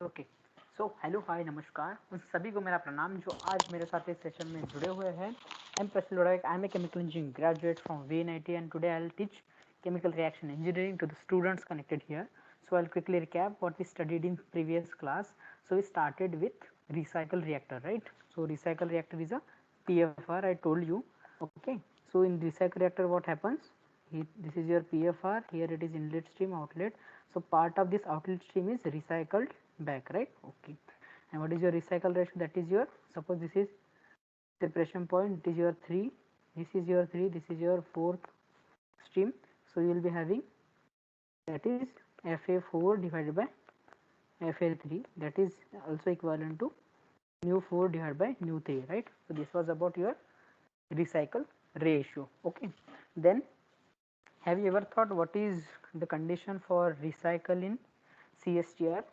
Okay so hello hi नमस्कार उन सभी को मेरा प्रणाम जो आज मेरे साथ इस सेशन में जुड़े हुए हैं। I am Prasal Lodak, I am a chemical engineering graduate from VNIT and today I will teach chemical reaction engineering to the students connected here. So I will quickly recap what we studied in previous class. So we started with recycle reactor, right? So recycle reactor is a PFR, I told you. Okay, so in recycle reactor what happens? This is your PFR, here it is inlet stream, outlet. So part of this outlet stream is recycled back, right? Okay, and what is your recycle ratio? That is your, suppose this is separation point, it is your 3, this is your 3, this is your 4th stream. So you will be having, that is Fa4 divided by Fa3, that is also equivalent to mu4 divided by mu3, right? So this was about your recycle ratio. Okay, then have you ever thought what is the condition for recycle in CSTR?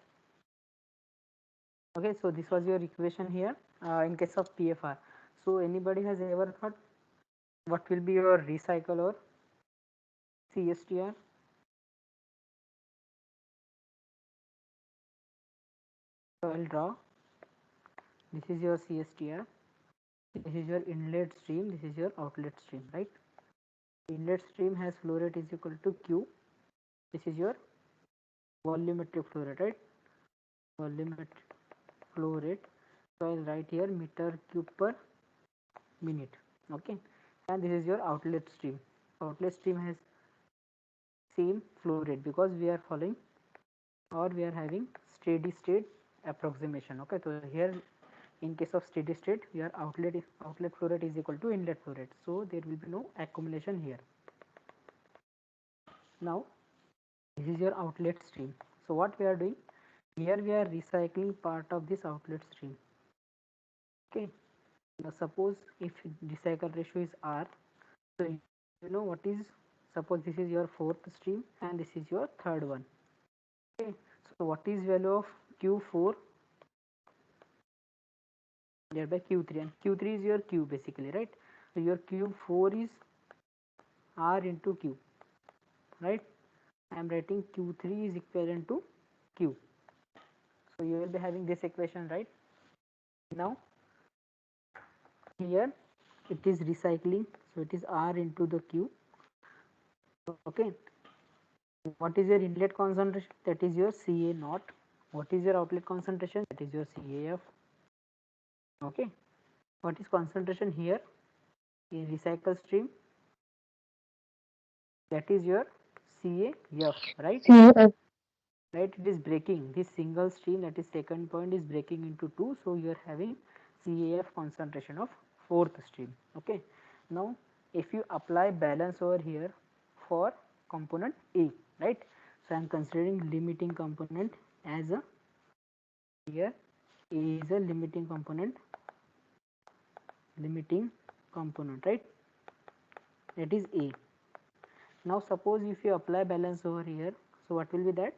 Okay, so this was your equation here in case of PFR. So anybody has ever thought what will be your recycle or CSTR? So I will draw. This is your CSTR. This is your inlet stream. This is your outlet stream, right? Inlet stream has flow rate is equal to Q. This is your volumetric flow rate, right? Volumetric flow rate. So I will write here meter cube per minute. Okay, and this is your outlet stream. Outlet stream has same flow rate because we are following or we are having steady state approximation. Okay, so here in case of steady state, your outlet flow rate is equal to inlet flow rate, so there will be no accumulation here. Now this is your outlet stream. So what we are doing here, we are recycling part of this outlet stream. Okay, now suppose if recycle ratio is R, so you know what is, suppose this is your 4th stream and this is your 3rd one. Okay, so what is value of Q4 divided by Q3, and Q3 is your Q basically, right? So your Q4 is R into Q, right? I am writing Q3 is equivalent to Q. So you will be having this equation, right? Now here it is recycling, so it is R into the Q. Okay, what is your inlet concentration? That is your Ca naught. What is your outlet concentration? That is your CAF. Okay, what is concentration here in recycle stream? That is your CAF, right? CAF. Right, it is breaking, this single stream, that is second point, is breaking into two, so you are having CAF concentration of 4th stream. Okay, now if you apply balance over here for component A, right? So I am considering limiting component as a, here A is a limiting component, right? That is A. Now suppose if you apply balance over here, so what will be that?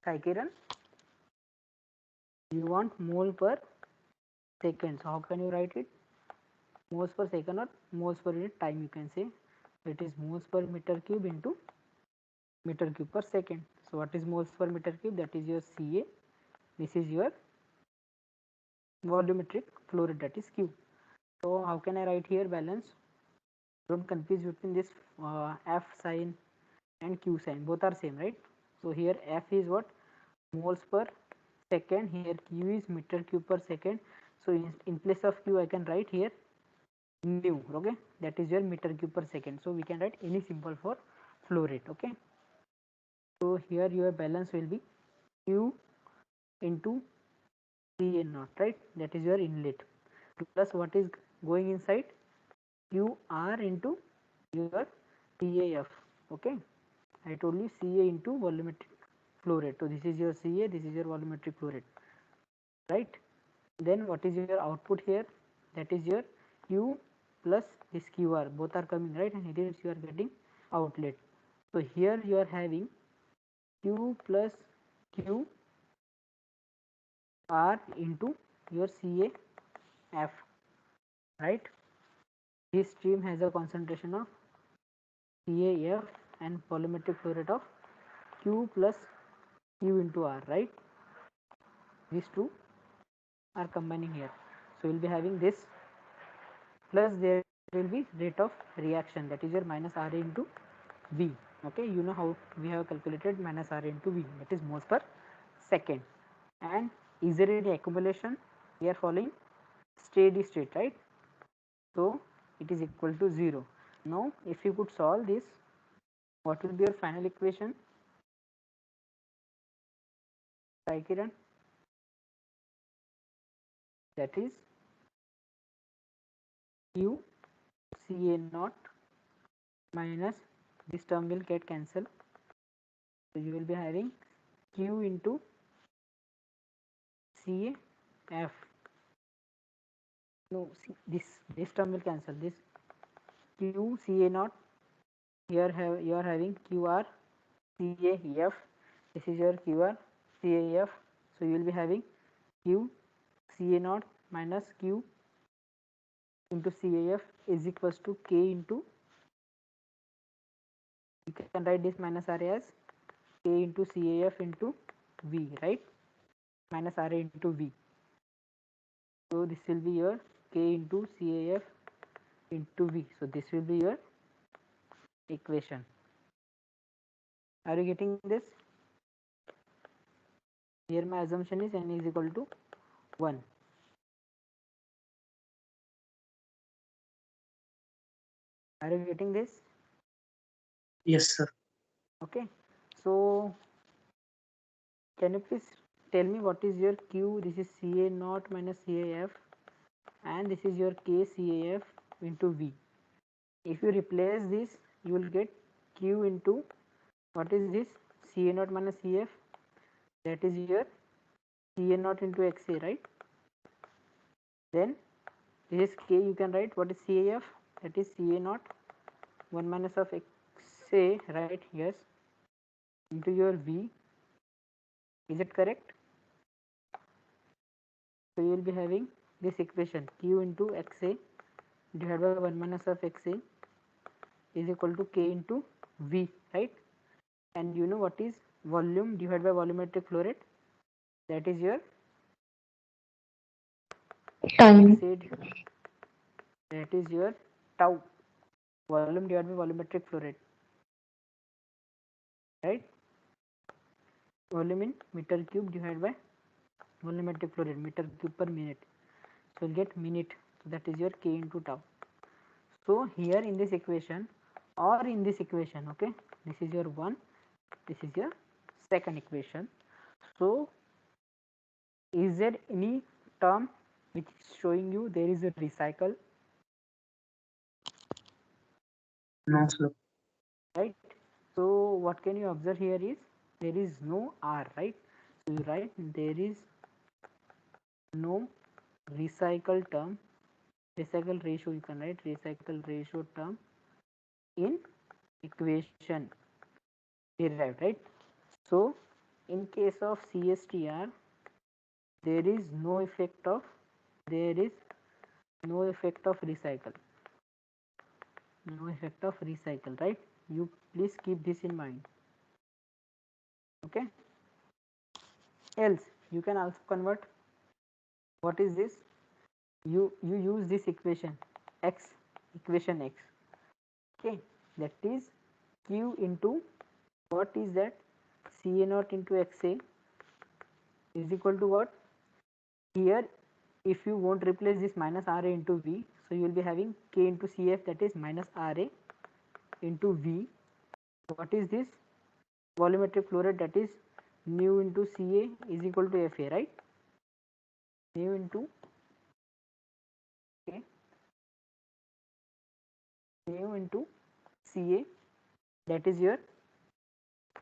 Sai Kiran, you want mole per second, so how can you write it? Moles per second or moles per unit time, you can say. It is moles per meter cube into meter cube per second. So what is moles per meter cube? That is your Ca. This is your volumetric flow rate, that is Q. So how can I write here balance? Don't confuse between this F sign and Q sign, both are same, right? So here F is what? Moles per second, here Q is meter cube per second. So in place of Q I can write here mu, okay, that is your meter cube per second. So we can write any symbol for flow rate. Okay, so here your balance will be Q into Ca naught, right? That is your inlet, plus what is going inside, QR into your CAF. Okay, I told you Ca into volumetric flow rate. So this is your Ca, this is your volumetric flow rate, right? Then what is your output here? That is your Q plus this QR, both are coming, right? And here you are getting outlet. So here you are having Q plus Q R into your CAF, right? This stream has a concentration of CAF and volumetric flow rate of Q plus Q into R, right? These two are combining here. So we'll be having this plus there will be rate of reaction, that is your minus RA into V. Okay, you know how we have calculated minus RA into V, that is moles per second. And is there any accumulation? We are following steady state, right? So it is equal to 0. Now if you could solve this, what will be your final equation? Sai Kiran? That is Q Ca naught minus this term will get cancelled. So you will be having Q into Ca F. No, see, this term will cancel. This Q Ca naught, here you are having QR CAF. This is your QR CAF. So you will be having Q Ca naught minus Q into CAF is equals to K into, you can write this minus RA as K into CAF into V, right? Minus RA into V. So this will be your K into CAF into V. So this will be your equation. Are you getting this? Here my assumption is n is equal to 1. Are you getting this? Yes, sir. Okay. So can you please tell me what is your Q? This is Ca naught minus CAF, and this is your K CAF into V. If you replace this, you will get Q into, what is this? Ca naught minus Cf, that is your Ca naught into Xa, right? Then this is K, you can write what is CAF, that is Ca naught 1 minus of Xa, right? Yes, into your V. Is it correct? So you will be having this equation Q into Xa divided by 1 minus of Xa is equal to K into V, right? And you know what is volume divided by volumetric flow rate? That is your Time. Xa, that is your tau, volume divided by volumetric flow rate, right? Volume in meter cube divided by volumetric flow rate, meter cube per minute. So you'll get minute. So that is your K into tau. So here in this equation or in this equation, okay, this is your one, this is your second equation. So is there any term which is showing you there is a recycle? No, sir. Right? So what can you observe here is there is no R, right? So you write there is no recycle term, recycle ratio, you can write recycle ratio term in equation derived, right? So in case of CSTR, there is no effect of recycle, right? You please keep this in mind. Okay, else you can also convert, what is this, you use this equation x, equation x, okay, that is Q into, what is that, Ca naught into Xa is equal to what, here if you won't replace this minus Ra into V, so you will be having K into Cf, that is minus Ra into V. What is this, volumetric flow rate, that is mu into Ca is equal to Fa, right? Mu into, okay, mu into Ca, that is your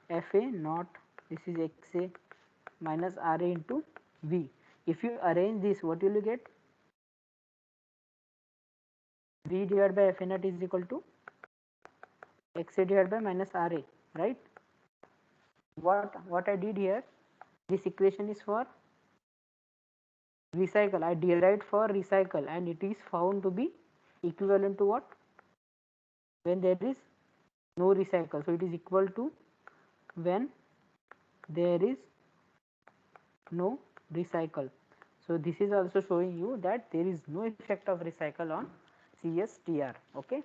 Fa naught, this is Xa minus Ra into V. If you arrange this, what will you get? V divided by Fa naught is equal to Xa divided by minus Ra, right? What I did here, this equation is for recycle, I derived for recycle, and it is found to be equivalent to what, when there is no recycle. So it is equal to when there is no recycle. So this is also showing you that there is no effect of recycle on CSTR. Okay.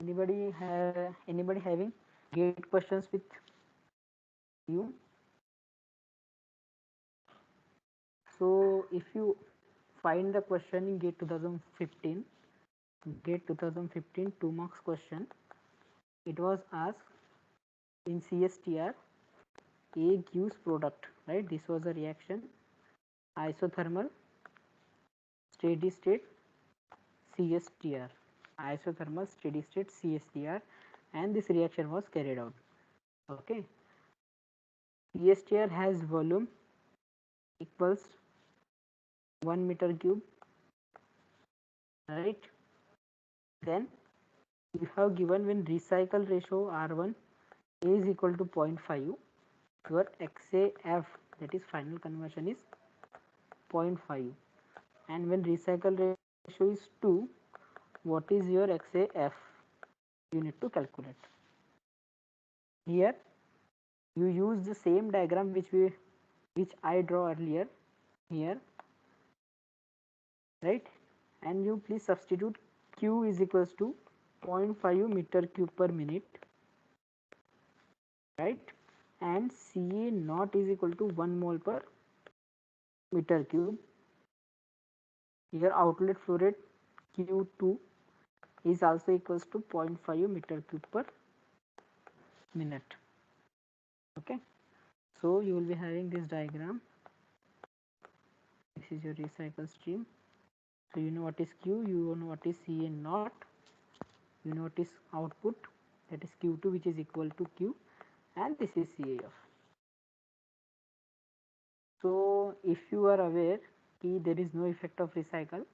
Anybody having gate questions with you? So if you find the question in GATE 2015, GATE 2015 2 marks question, it was asked in CSTR, A gives product, right? This was a reaction, isothermal, steady state, CSTR, isothermal, steady state, CSTR, and this reaction was carried out. Okay. CSTR has volume equals 1 meter cube, right? Then you have given when recycle ratio R1 is equal to 0.5, your XAF, that is final conversion, is 0.5, and when recycle ratio is 2, what is your XAF? You need to calculate. Here you use the same diagram which I draw earlier here, right? And you please substitute Q is equals to 0.5 meter cube per minute, right? And Ca naught is equal to 1 mole per meter cube. Your outlet flow rate Q2 is also equals to 0.5 meter cube per minute. Okay, so you will be having this diagram. This is your recycle stream. So you know what is Q, you know what is Ca naught, you know what is output, that is Q2, which is equal to Q, and this is CAF. So if you are aware that there is no effect of recycle,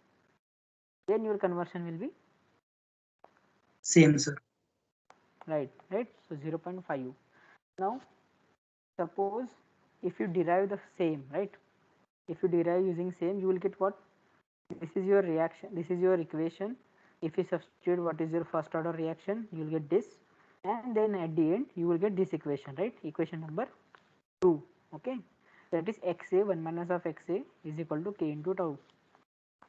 then your conversion will be Same, sir. right. So 0.5. Now suppose if you derive the same, right? If you derive using same, you will get what? This is your reaction, this is your equation. If you substitute what is your first order reaction, you will get this, and then at the end you will get this equation, right? Equation number 2. Okay, that is XA 1 minus of XA is equal to K into tau.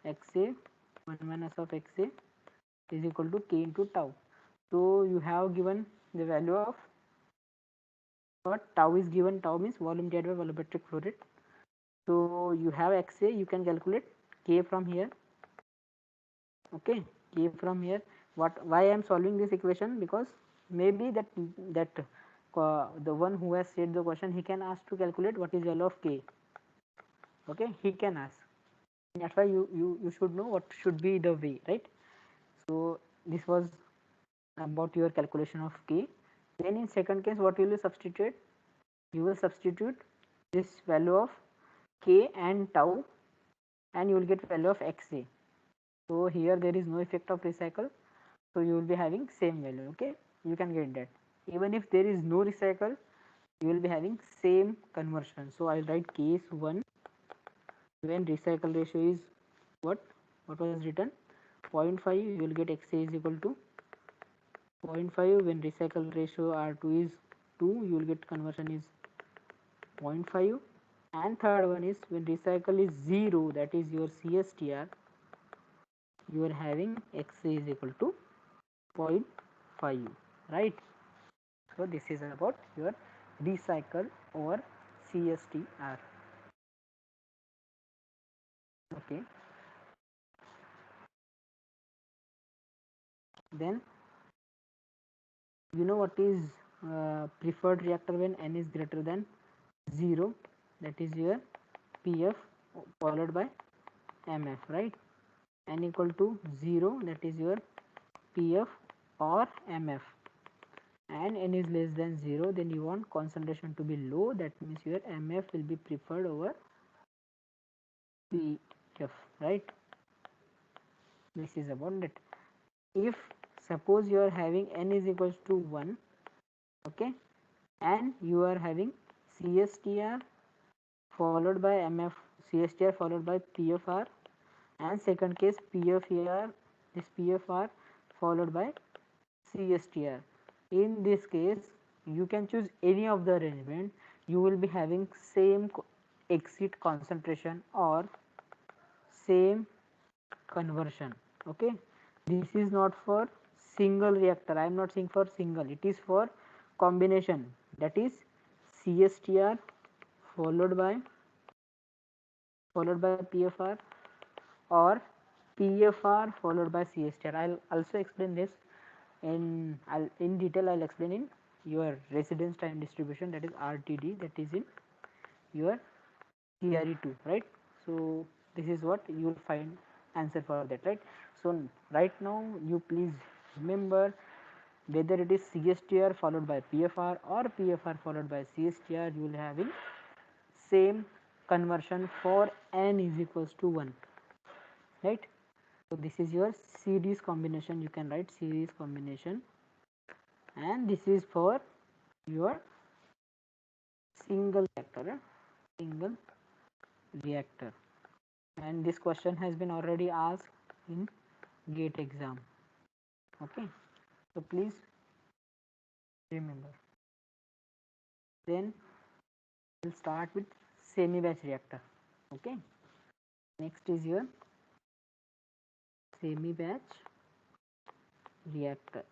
XA 1 minus of XA is equal to K into tau. So you have given the value of what? Tau is given, tau means volume divided by volumetric flow rate. So you have XA, you can calculate K from here. Okay, K from here. Why I am solving this equation? Because maybe that the one who has said the question, he can ask to calculate what is value of K. Okay, he can ask. That's why you should know what should be the way, right? So this was about your calculation of K. Then in second case, what will you substitute? You will substitute this value of K and tau, and you will get value of XA. So here there is no effect of recycle, so you will be having same value. Okay, you can get that. Even if there is no recycle, you will be having same conversion. So I'll write case 1 when recycle ratio is what was written 0.5, you will get XA is equal to 0.5. When recycle ratio R2 is 2, you will get conversion is 0.5. And third one is when recycle is 0, that is your CSTR, you are having XA is equal to 0.5, right? So this is about your recycle over CSTR. Okay, then you know what is preferred reactor when N is greater than 0, that is your PF followed by MF, right? N equal to 0, that is your PF or MF, and N is less than 0, then you want concentration to be low, that means your MF will be preferred over PF, right? This is about that. If suppose you are having N is equals to 1, okay, and you are having CSTR followed by MF, CSTR followed by PFR, and second case PFR, this PFR followed by CSTR. In this case, you can choose any of the arrangement, you will be having same exit concentration or same conversion. Okay, this is not for single reactor, I am not saying for single, it is for combination, that is CSTR followed by PFR or PFR followed by CSTR. I'll also explain this in detail. I'll explain in your residence time distribution, that is RTD, that is in your CRE2, right? So this is what you will find answer for that, right? So right now you please remember whether it is CSTR followed by PFR or PFR followed by CSTR, you will have in same conversion for n is equals to 1, right? So this is your series combination, you can write series combination, and this is for your single reactor, single reactor. And this question has been already asked in GATE exam. Okay, so please remember. Then we'll start with semi batch reactor. Okay, next is your semi batch reactor.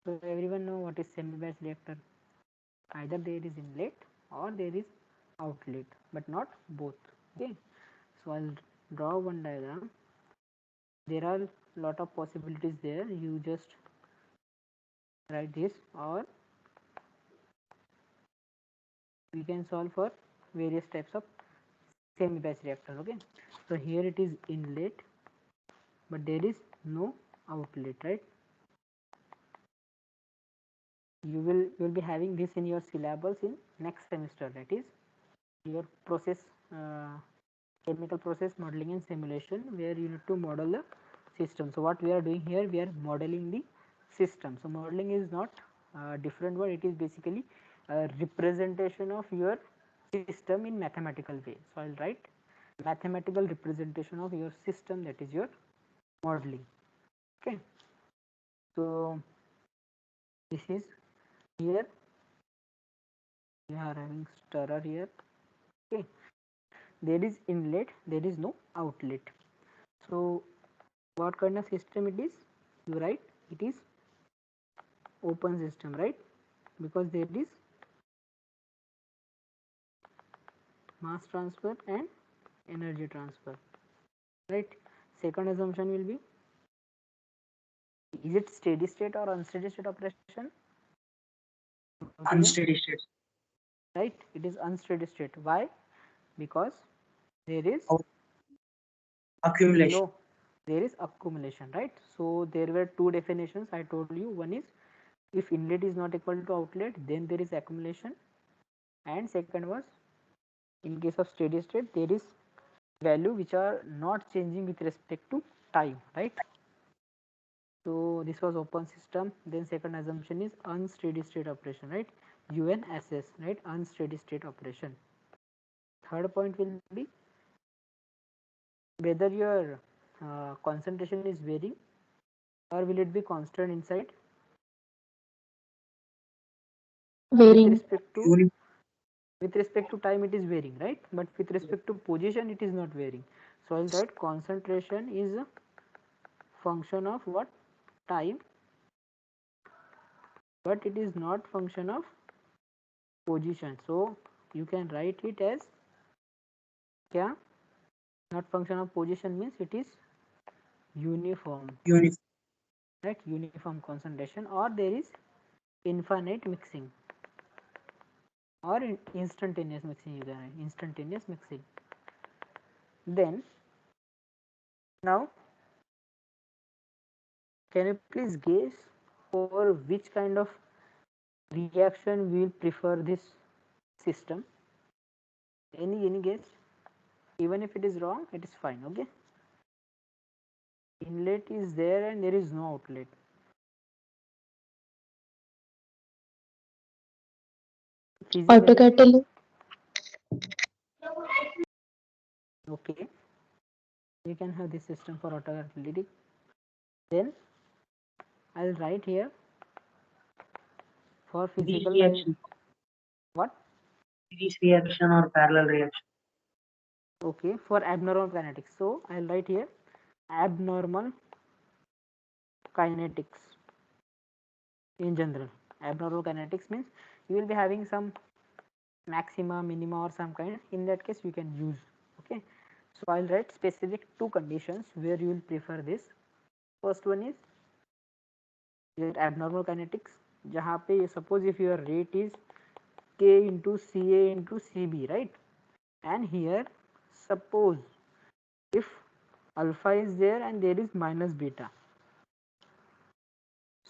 So everyone know what is semi batch reactor. Either there is inlet or there is outlet, but not both. Okay, so I'll draw one diagram. There are lot of possibilities there, you just write this, or we can solve for various types of semi batch reactor. Okay, so here it is inlet, but there is no outlet, right? You will be having this in your syllabus in next semester, that is your process chemical process modeling and simulation, where you need to model the system. So what we are doing here, we are modeling the system. So modeling is not different word, it is basically a representation of your system in mathematical way. So I'll write mathematical representation of your system, that is your modeling. Okay, so this is here we are having stirrer here. Okay, there is inlet, there is no outlet. So what kind of system it is, you write it is open system, right? Because there is mass transfer and energy transfer, right? Second assumption will be, is it steady state or unsteady state operation? Unsteady state. Right, it is unsteady state. Why? Because there is Accumulation. there is accumulation, right? So there were two definitions I told you. One is, if inlet is not equal to outlet, then there is accumulation, and second was, in case of steady state, there is value which are not changing with respect to time, right? So this was open system. Then second assumption is unsteady state operation, right? UNSS, right? Unsteady state operation. Third point will be whether your concentration is varying or will it be constant inside. Varying. Uni- With respect to time it is varying, right? But with respect to position it is not varying. So I'll write concentration is a function of what? Time, but it is not function of position. So you can write it as kya? Not function of position means it is uniform, Uniform. right? Uniform concentration, or there is infinite mixing or instantaneous mixing. You can write instantaneous mixing. Then now can you please guess for which kind of reaction we will prefer this system? Any guess? Even if it is wrong, it is fine. Okay, inlet is there and there is no outlet. Feasible? Autocatalytic. Okay, we can have this system for autocatalytic. Then I'll write here for physical reaction. what? Series reaction or parallel reaction. Okay, for abnormal kinetics. So I'll write here abnormal kinetics in general. Abnormal kinetics means you will be having some maxima, minima or some kind. In that case you can use. Okay, so I'll write specific two conditions where you will prefer this. First one is your abnormal kinetics, जहाँ पे suppose if your rate is K into CA into CB, right? And here suppose if alpha is there and there is minus beta,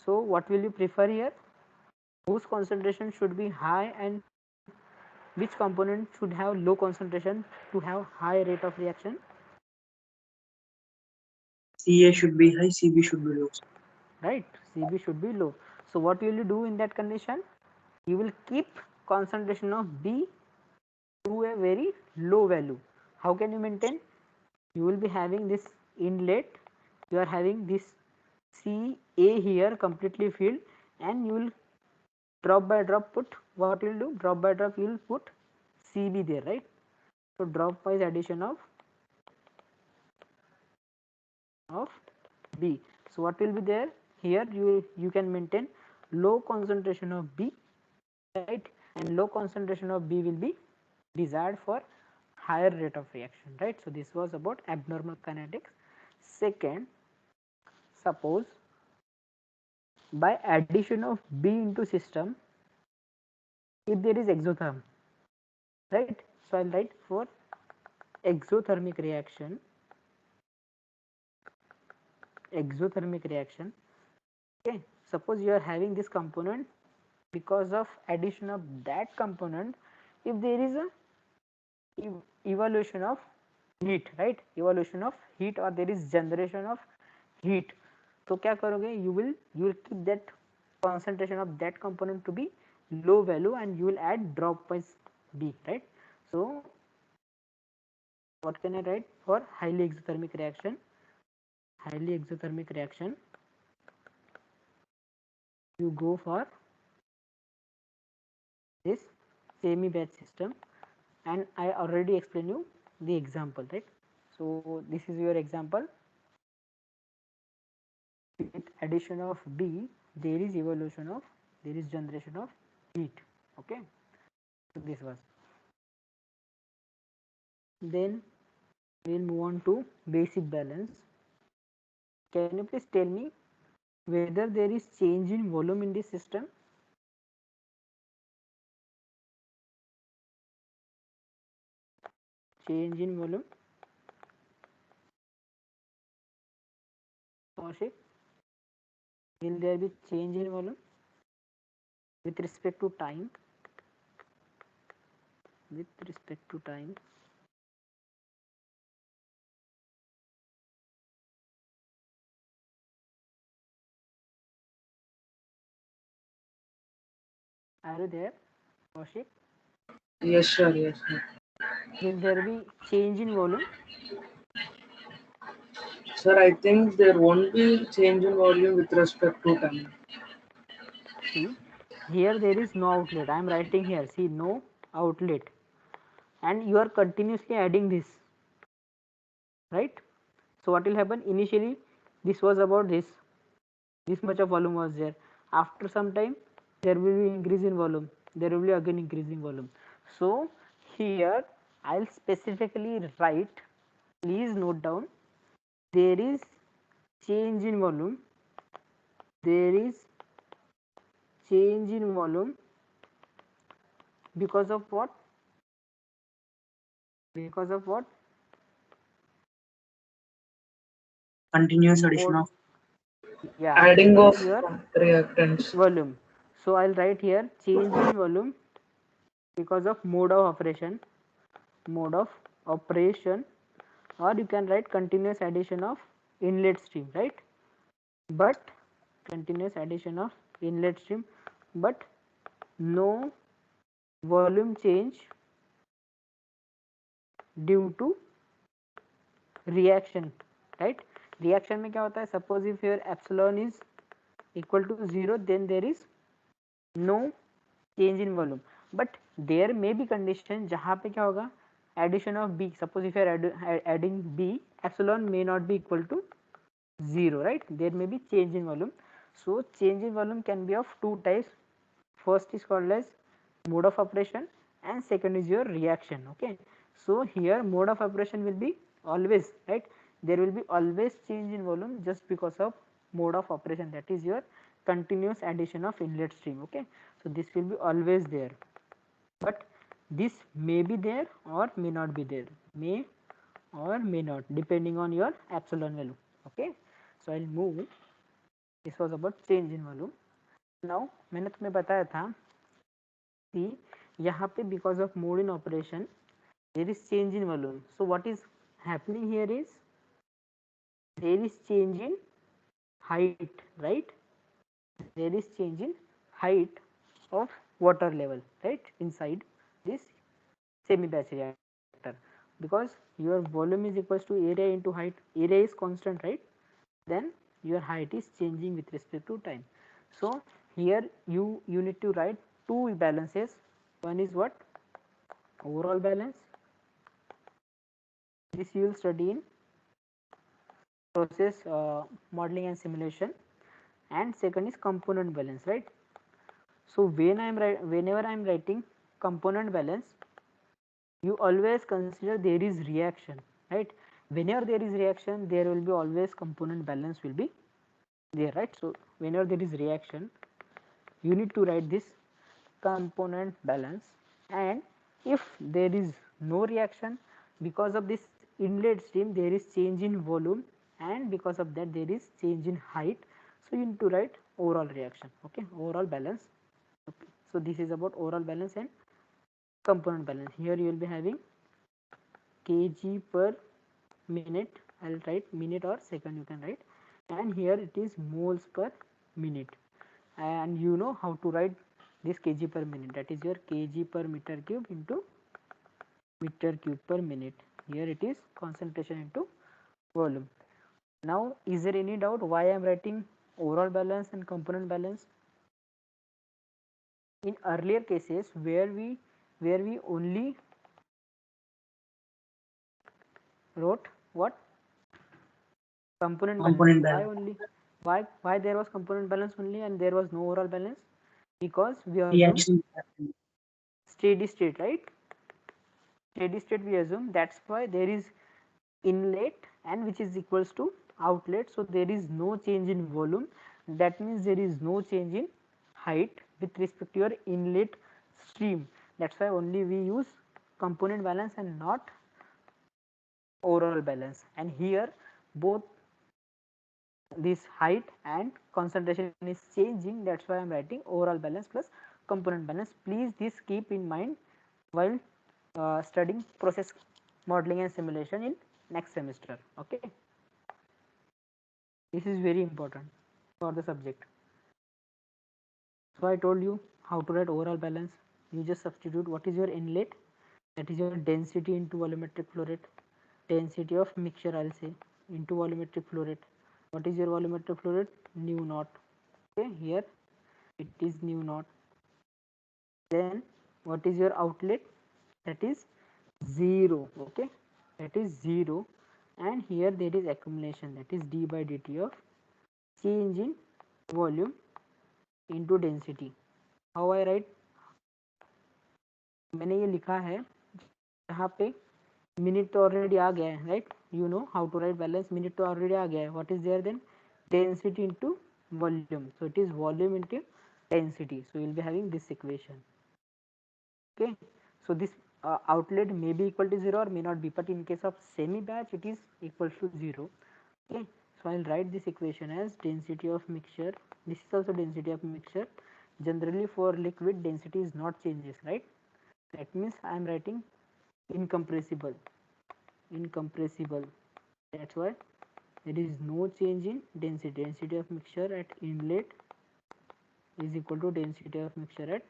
so what will you prefer here? Whose concentration should be high and which component should have low concentration to have high rate of reaction? CA should be high, CB should be low. Right, CB should be low. So what will you do in that condition? You will keep concentration of B to a very low value. How can you maintain? You will be having this inlet, you are having this CA here completely filled, and you will drop by drop put, what you will do, drop by drop you will put CB there, right? So drop wise addition of B. So what will be there here? You can maintain low concentration of B, right? And low concentration of B will be desired for higher rate of reaction, right? So this was about abnormal kinetics. Second, suppose by addition of B into system, if there is exotherm, right? So I'll write for exothermic reaction, okay. Suppose you are having this component, because of addition of that component, if there is a evolution of heat, right? Evolution of heat, or there is generation of heat, तो क्या करोगे? You will keep that concentration of that component to be low value and you will add drop wise B, right? So what can I write for highly exothermic reaction? Highly exothermic reaction, you go for this semi batch system, and I already explained you the example, right? So this is your example. With addition of B, there is evolution of, there is generation of heat, okay. So this was. Then we'll move on to basic balance. Can you please tell me whether there is change in volume in this system? Change in volume, Kaushik, will there be change in volume with respect to time? With respect to time, are you there, Kaushik? Yes, sir. Yes, sir. Will there be change in volume? Sir, I think there won't be change in volume with respect to time. See, here there is no outlet. I am writing here, see, no outlet, and you are continuously adding this, right? So what will happen? Initially this was about this much of volume was there. After some time there will be increase in volume, there will be again increase in volume. So here I'll specifically write, please note down, there is change in volume, there is change in volume because of what? Because of what? Continuous addition Mode, of yeah, adding change of in your reactants. volume. So I'll write here change in volume because of mode of operation, mode of operation, or you can write continuous addition of inlet stream, right? But continuous addition of inlet stream, but no volume change due to reaction, right? Reaction में क्या होता है? Suppose if your epsilon is equal to 0, then there is no change in volume, but there may be condition जहाँ पे क्या होगा, addition of B, suppose if you are adding B, epsilon may not be equal to 0, right? There may be change in volume. So change in volume can be of two types. First is called as mode of operation and second is your reaction. Okay, so here mode of operation will be always, right? There will be always change in volume just because of mode of operation, that is your continuous addition of inlet stream. Okay, so this will be always there, but this may be there or may not be there, may or may not, depending on your epsilon value. Okay, so I'll move. This was about change in volume. Now मैंने तुम्हें बताया था कि यहाँ पे because of mode in operation there is change in volume. So what is happening here is there is change in height, right? There is change in height of water level, right, inside this semi batch reactor, because your volume is equals to area into height. Area is constant, right? Then your height is changing with respect to time. So here you need to write two balances. One is what? Overall balance. This you will study in process modeling and simulation, and second is component balance, right? So whenever I am writing component balance, you always consider there is reaction, right? Whenever there is reaction, there will be always component balance will be there, right? So whenever there is reaction, you need to write this component balance, and if there is no reaction, because of this inlet stream there is change in volume, and because of that there is change in height, so you need to write overall reaction. Okay, overall balance. Okay, so this is about overall balance and component balance. Here you will be having kg per minute, I'll write minute or second you can write, and here it is moles per minute, and you know how to write this kg per minute, that is your kg per meter cube into meter cube per minute. Here it is concentration into volume. Now is there any doubt why I am writing overall balance and component balance? In earlier cases where we only wrote what? Component balance. Component Why balance. only? Why there was component balance only and there was no overall balance? Because we assume Reaction. steady state, right? Steady state we assume, that's why there is inlet and which is equals to outlet, so there is no change in volume, that means there is no change in height with respect to your inlet stream. That's why only we use component balance and not overall balance, and here both this height and concentration is changing, that's why I am writing overall balance plus component balance. Please this keep in mind while studying process modeling and simulation in next semester. Okay, this is very important for the subject. So I told you how to write overall balance. You just substitute what is your inlet, that is your density into volumetric flow rate, density of mixture I'll say into volumetric flow rate. What is your volumetric flow rate? Nu naught. Okay, here it is nu naught. Then what is your outlet? That is 0. Okay, that is 0, and here there is accumulation, that is d by dt of change in volume into density. How I write? मैंने ये लिखा है यहाँ पे minute तो already आ गया है, right? You know how to write balance. Minute तो ऑलरेडी आ गया है. What is there then? Density into volume. So it is volume into density, so you'll be having this equation. Okay, so this outlet may be equal to 0 or may not be, but in case of semi batch it is equal to 0. Okay, so I'll write this equation as density of mixture. This is also density of mixture. Generally for liquid density is not changes, right? That means I am writing incompressible. That's why there is no change in density. Density of mixture at inlet is equal to density of mixture at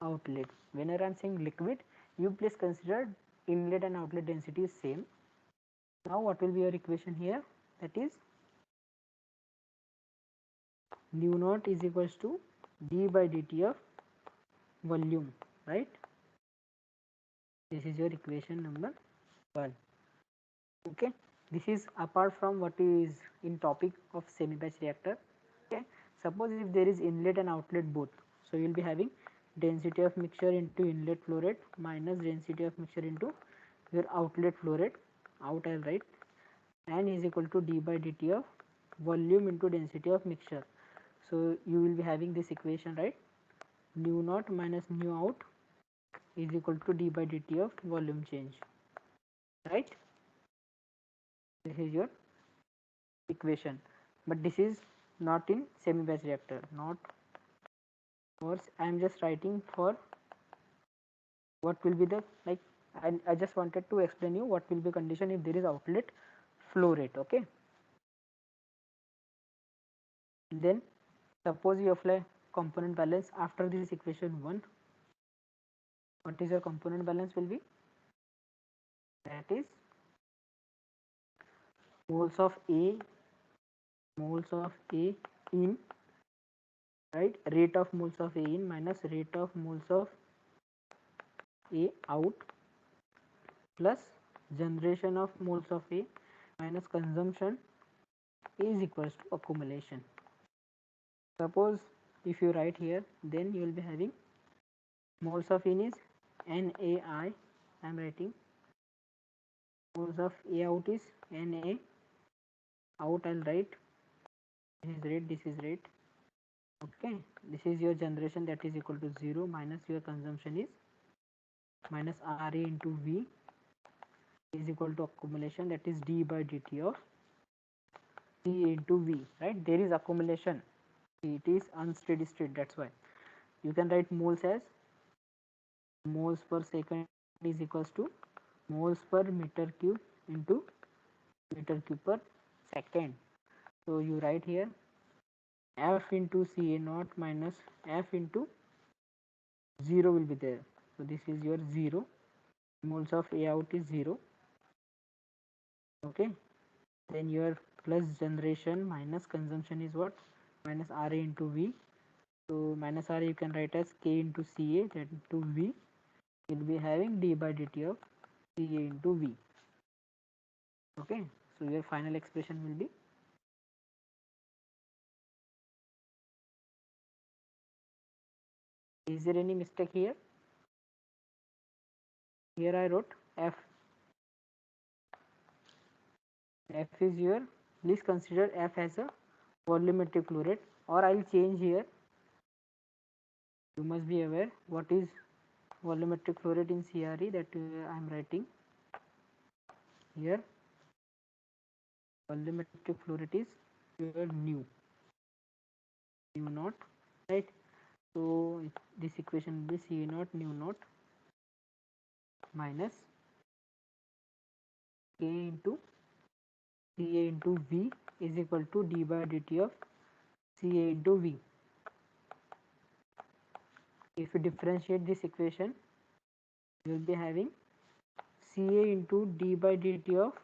outlet. Whenever I am saying liquid, you please consider inlet and outlet density is same. Now what will be your equation here? That is nu naught is equals to d by dt of volume, right? This is your equation number 1. Okay, this is apart from what is in topic of semi batch reactor. Okay, suppose if there is inlet and outlet both, so you will be having density of mixture into inlet flow rate minus density of mixture into your outlet flow rate, out I'll write, and is equal to d by dt of volume into density of mixture. So you will be having this equation, right? Nu naught minus nu out is equal to d by dt of volume change, right? This is your equation, but this is not in semi batch reactor, not for, I am just writing for what will be the, like, I just wanted to explain you what will be condition if there is outlet flow rate. Okay, then suppose you apply component balance after this equation 1. What is your component balance will be? That is moles of A in, right, rate of moles of A in minus rate of moles of A out plus generation of moles of A minus consumption is equals to accumulation. Suppose if you write here, then you will be having moles of in is NaI, I am writing, moles of A out is Na out, I'll write, this is rate, this is rate. Okay, this is your generation, that is equal to 0 minus your consumption is minus Ra into V is equal to accumulation, that is d by dt of C into V, right? There is accumulation, it is unsteady state, that's why you can write moles as moles per second is equals to moles per meter cube into meter cube per second. So you write here F into Ca naught minus F into 0 will be there. So this is your 0, moles of A out is 0. Okay, then your plus generation minus consumption is what? Minus Ra into V. So minus Ra you can write as K into Ca, that into V will be having d by dt of Ca into V. Okay, so your final expression will be, is there any mistake here? Here I wrote F. F is your, please consider F as a volumetric flow rate, or I'll change here. You must be aware what is volumetric flow rate in CRE, that I am writing here. Volumetric flow rate is your nu naught, right? So this equation will be C naught nu naught minus K into Ca into V is equal to d by dt of Ca into V. If you differentiate this equation, you will be having Ca into d by dt of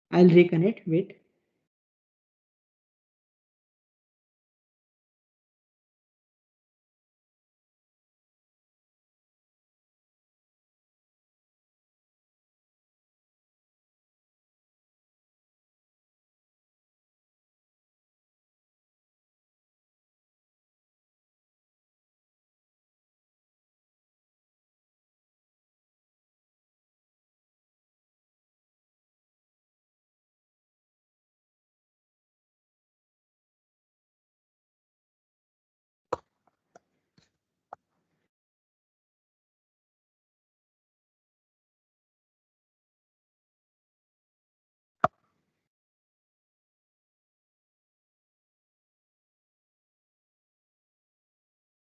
I'll reconnect, wait.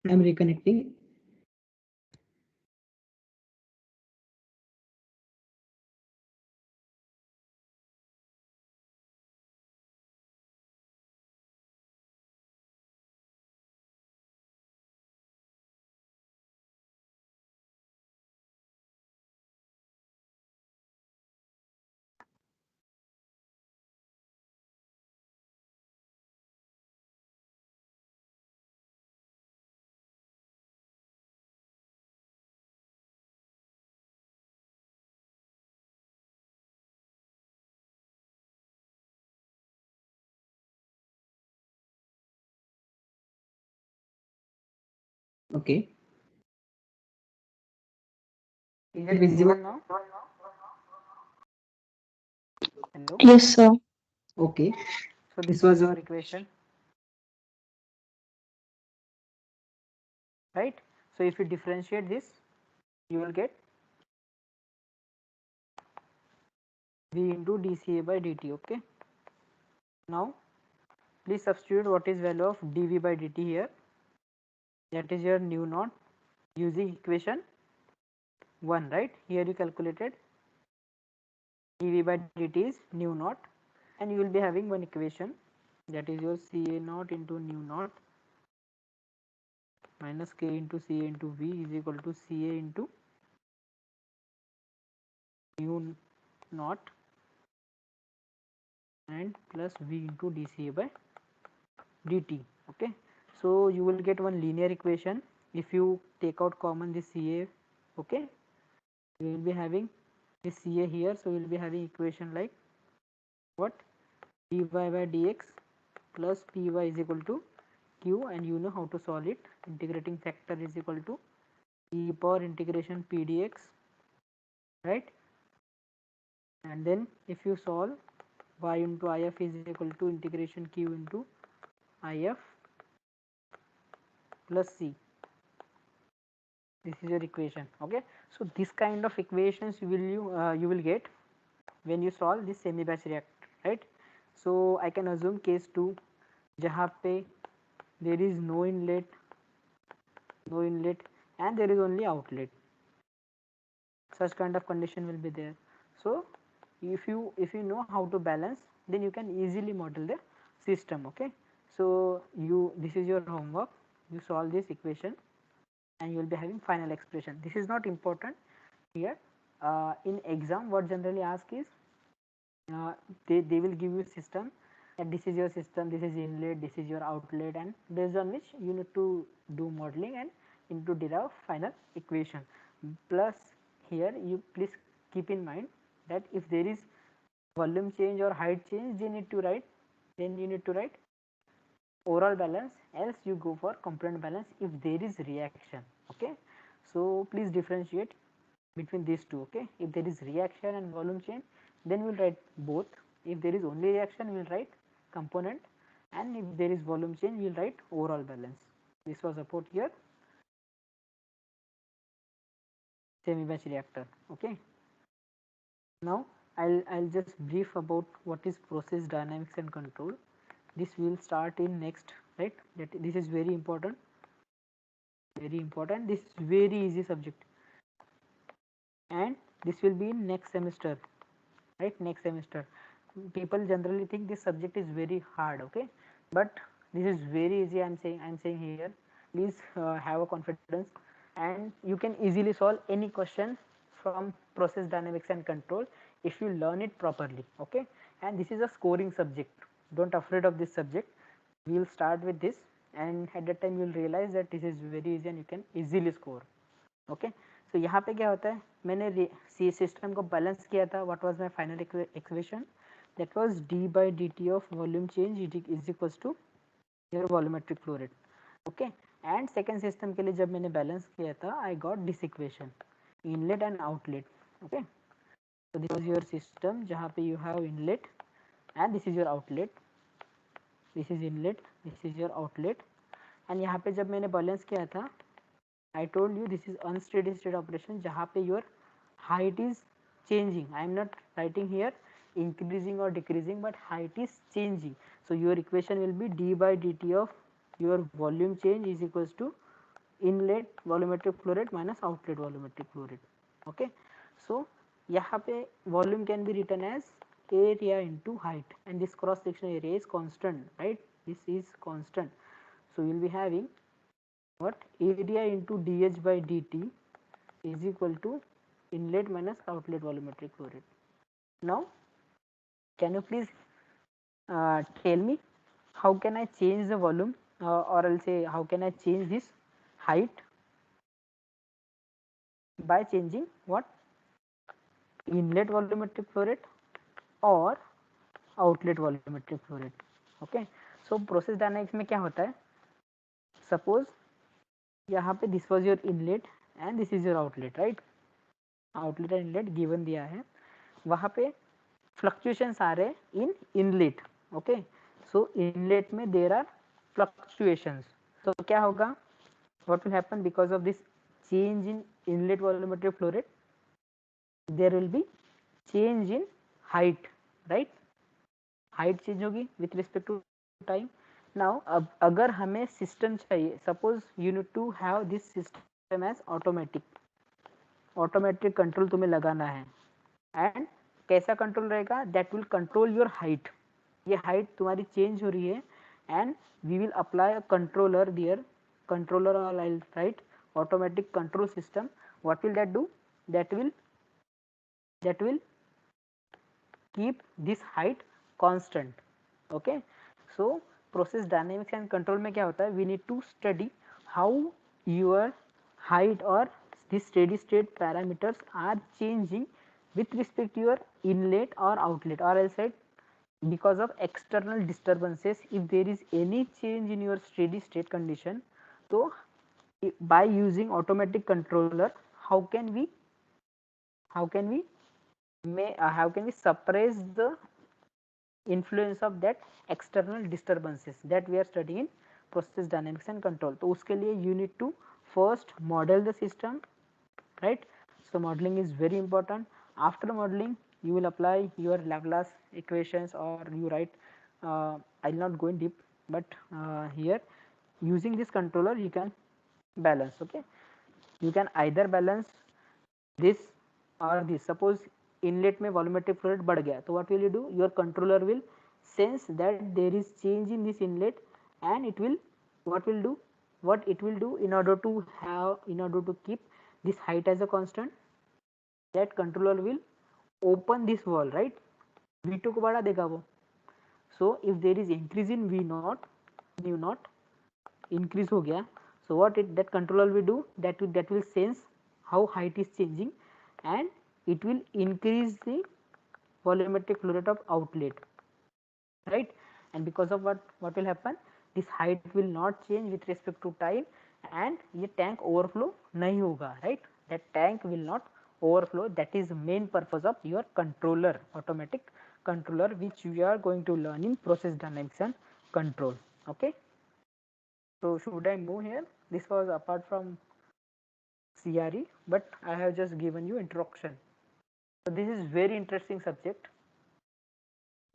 I'm reconnecting. Okay. Is it visible now? Hello. Yes, sir. Okay. So this was your equation, right? So if you differentiate this, you will get V into dCA by dt. Okay. Now please substitute what is value of dV by dt here. That is your nu naught using equation 1, right? Here you calculated dV by dt is nu naught, and you will be having one equation, that is your Ca naught into nu naught minus K into Ca into V is equal to Ca into nu naught and plus V into dCA by dt. Okay, so you will get one linear equation if you take out common this Ca. Okay, you will be having this Ca here, so you will be having equation like what, dy by dx plus py is equal to q, and you know how to solve it. Integrating factor is equal to e power integration p dx, right? And then if you solve, y into if is equal to integration q into if plus c. This is your equation. Okay, so this kind of equations you will get when you solve this semi batch reactor, right? So I can assume case 2 जहाँ पे there is no inlet and there is only outlet. Such kind of condition will be there. So if you know how to balance, then you can easily model the system. Okay, so this is your homework. You solve this equation and you will be having final expression. This is not important here. In exam, what generally ask is they will give you system, and this is your system, this is inlet, this is your outlet, and based on which you need to do modeling and need to derive final equation. Plus here you please keep in mind that if there is volume change or height change, then you need to write overall balance, else you go for component balance if there is reaction. Okay, so please differentiate between these two. Okay, if there is reaction and volume change, then we will write both. If there is only reaction, we will write component, and if there is volume change, we will write overall balance. This was about your semi batch reactor. Okay, now I'll just brief about what is process dynamics and control. This will start in next, right? This is very important. This is very easy subject, and this will be in next semester, right? Next semester. People generally think this subject is very hard. Okay, but this is very easy. I'm saying here, please have a confidence, and you can easily solve any question from process dynamics and control if you learn it properly. Okay, and this is a scoring subject. Don't afraid of this subject. We will start with this, and at that time you will realize that this is very easy and you can easily score. Okay, so यहाँ पे क्या होता है, मैंने सी system को balance किया था. What was my final equation? That was D by D T of volume change is equals to your volumetric flow rate. Okay, and second system के लिए जब मैंने बैलेंस किया था, I got this equation, inlet and outlet. Okay, so this is your system जहाँ पे you have inlet and this is your outlet. This is inlet, this is your outlet. And यहाँ पे जब मैंने बैलेंस किया था, I told you this is unsteady state operation जहाँ पे your height is changing. I am not writing here increasing or decreasing, but height is changing. So your equation will be d by dt of your volume change is equals to inlet volumetric flow rate minus outlet volumetric flow rate. Okay, so यहाँ पे volume can be written as area into height, and this cross sectional area is constant, right? This is constant. So you will be having what, area into dH by dt is equal to inlet minus outlet volumetric flow rate. Now can you please tell me how can I change the volume, or I'll say how can I change this height by changing what, inlet volumetric flow rate or outlet volumetric flow rate. Okay, so process dynamics में क्या होता है, suppose यहाँ पे this was your inlet and this is your outlet, right. Outlet and inlet given दिया है, वहाँ पे फ्लक्चुएशंस आ रहे इन इनलेट, ओके। सो इनलेट में देर आर फ्लक्चुएशंस, तो क्या होगा, what will happen because of this change in inlet volumetric flow rate, there will be change in height, right। Height change होगी with respect to time. Now अब अगर हमें system चाहिए, suppose you need to have this system as automatic, automatic control तुम्हें लगाना है, and कैसा control रहेगा, that will control your height. ये हाइट तुम्हारी चेंज हो रही है and we will apply a controller there, controller और I write automatic control system. What will that do, that will keep this height constant, okay। so process dynamics and control में क्या होता है, we need to study how your height or this steady state parameters are changing with respect to your inlet or outlet, or else said because of external disturbances, if there is any change in your steady state condition, so by using automatic controller, how can we how can we how can we suppress the influence of that external disturbances that we are studying in process dynamics and control। तो उसके लिए you need to first model the system, right। so modeling is very important। after modeling you will apply your Laplace equations, or you write I'll not go in deep, but here using this controller you can balance, okay। you can either balance this or this, suppose inlet में volumetric flow rate बढ़ गया, तो what will you do, your controller will sense that there is change in this inlet and it will what it will do in order to keep this height as a constant, that controller will open this wall, right। v2 को बढ़ा देगा वो। so if there is increase in v naught increase हो गया, so what that controller will do, that will sense how height is changing and it will increase the volumetric flow rate of outlet, right। and because of what will happen, this height will not change with respect to time and ये tank overflow नहीं होगा, right। that tank will not overflow, that is main purpose of your controller, automatic controller, which we are going to learn in process dynamics and control, okay। so should I move here, this was apart from CRE, but I have just given you introduction। so this is very interesting subject,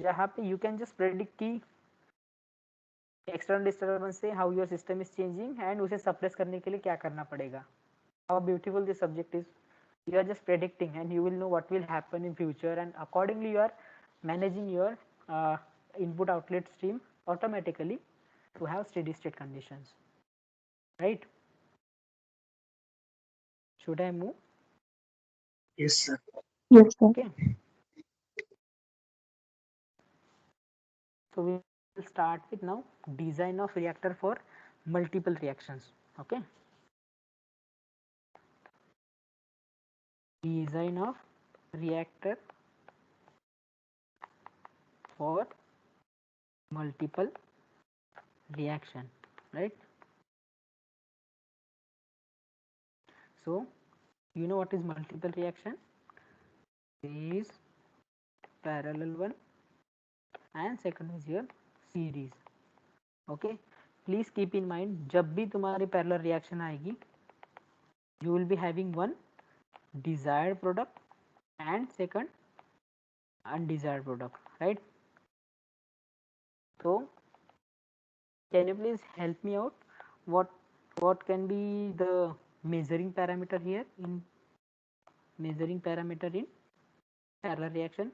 जहाँ पे you can just predict कि external disturbance से how your system is changing and उसे suppress करने के लिए क्या करना पड़ेगा। How beautiful this subject is, you are just predicting and you will know what will happen in future, and accordingly you are managing your input outlet stream automatically to have steady state conditions, right। should I move? Yes, sir. Yes, sir. Okay, so we will start with now design of reactor for multiple reactions, okay। design of reactor for multiple reaction, right। so you know what is multiple reaction, is parallel one and second is your series, okay। please keep in mind जब भी तुम्हारी parallel reaction आएगी, you will be having one desired product and second undesired product, right। so can you please help me out, what can be the measuring parameter here, in measuring parameter in parallel reaction,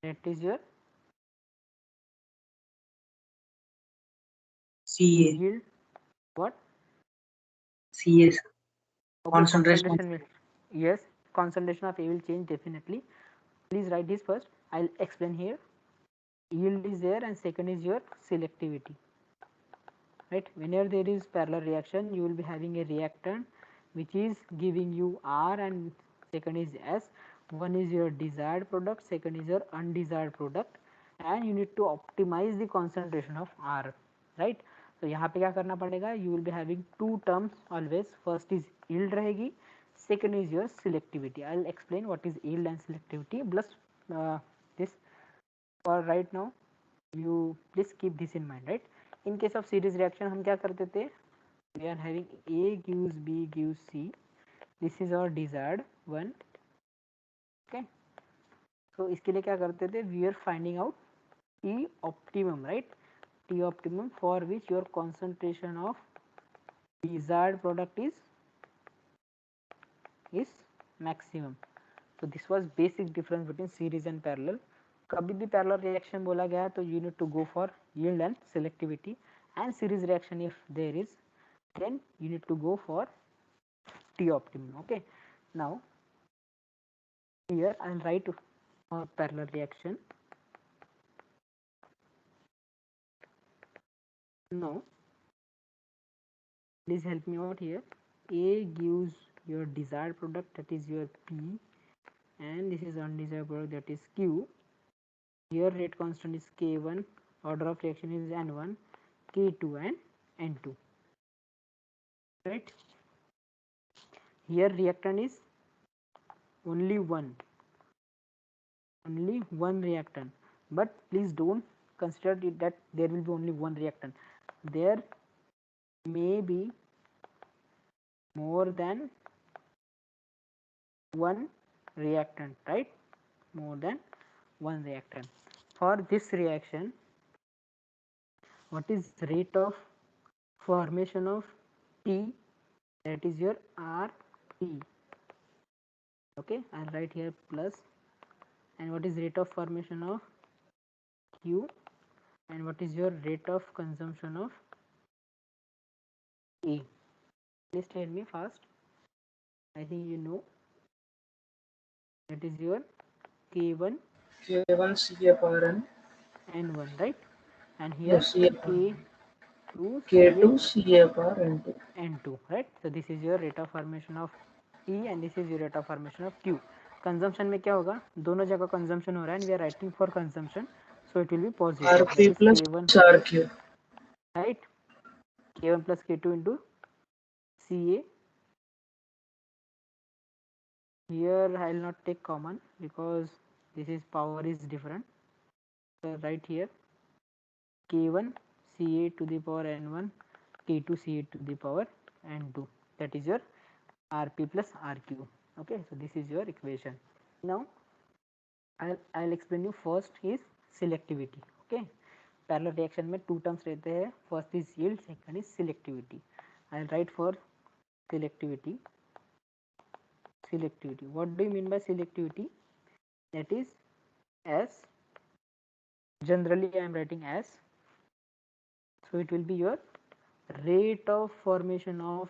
that is your CA. yield, what, CA. okay, Concentration. concentration will, yes, concentration of A will change definitely, please write this first, I'll explain here। yield is there and second is your selectivity, right। whenever there is parallel reaction, you will be having a reactant which is giving you R and second is S, one is your desired product, second is your undesired product, and you need to optimize the concentration of R, right. तो यहाँ पे क्या करना पड़ेगा, you will be having two terms always. First is yield रहेगी, second is your selectivity. I'll explain what is yield and selectivity. Plus this for right now, you please keep this in mind, right? In case of series reaction हम क्या करते थे, we are having A gives B gives C. This is our desired one. Okay, so इसके लिए क्या करते थे, we are finding out T optimum, right? T optimum for which your concentration of desired product is maximum. So this was basic difference between series and parallel. कभी भी parallel reaction बोला गया तो you need to go for yield and selectivity, and series reaction if there is, then you need to go for T optimum. Okay, now here I'll write for parallel reaction. Now please help me out here. A gives your desired product, that is your P, and this is undesired product, that is Q. Here rate constant is K1, order of reaction is N1, K2 and N2, right? Here reactant is only one reactant, but please don't consider it that there will be only one reactant. There may be more than one reactant, right? More than one reactant. For this reaction, what is rate of formation of T? That is your RP. Okay, I'll write here plus. And what is rate of formation of Q? And what is your rate of consumption of A? Please tell me fast. I think you know. That is your K1 K1 CA/N, N1, right? And no here CA/N, K2 K2 CA/N2. N2, right? So this is your rate of formation of T and this is your rate of formation of Q. Consumption में क्या होगा, दोनों जगह consumption हो रहा है and we are writing for consumption, so it will be positive. RP That is plus K1, RQ. right? K1 plus K2 into Ca. Here I will not take common because this is power is different. So right here K1 Ca to the power N1, K2 Ca to the power N2. That is your Rp plus Rq. Okay, so this is your equation. Now I'll explain you. First is selectivity. Okay, parallel reaction में two terms रहते हैं. First is yield, second is selectivity. I'll write for selectivity. Selectivity. What do you mean by selectivity? That is as. Generally, I am writing as. So it will be your rate of formation of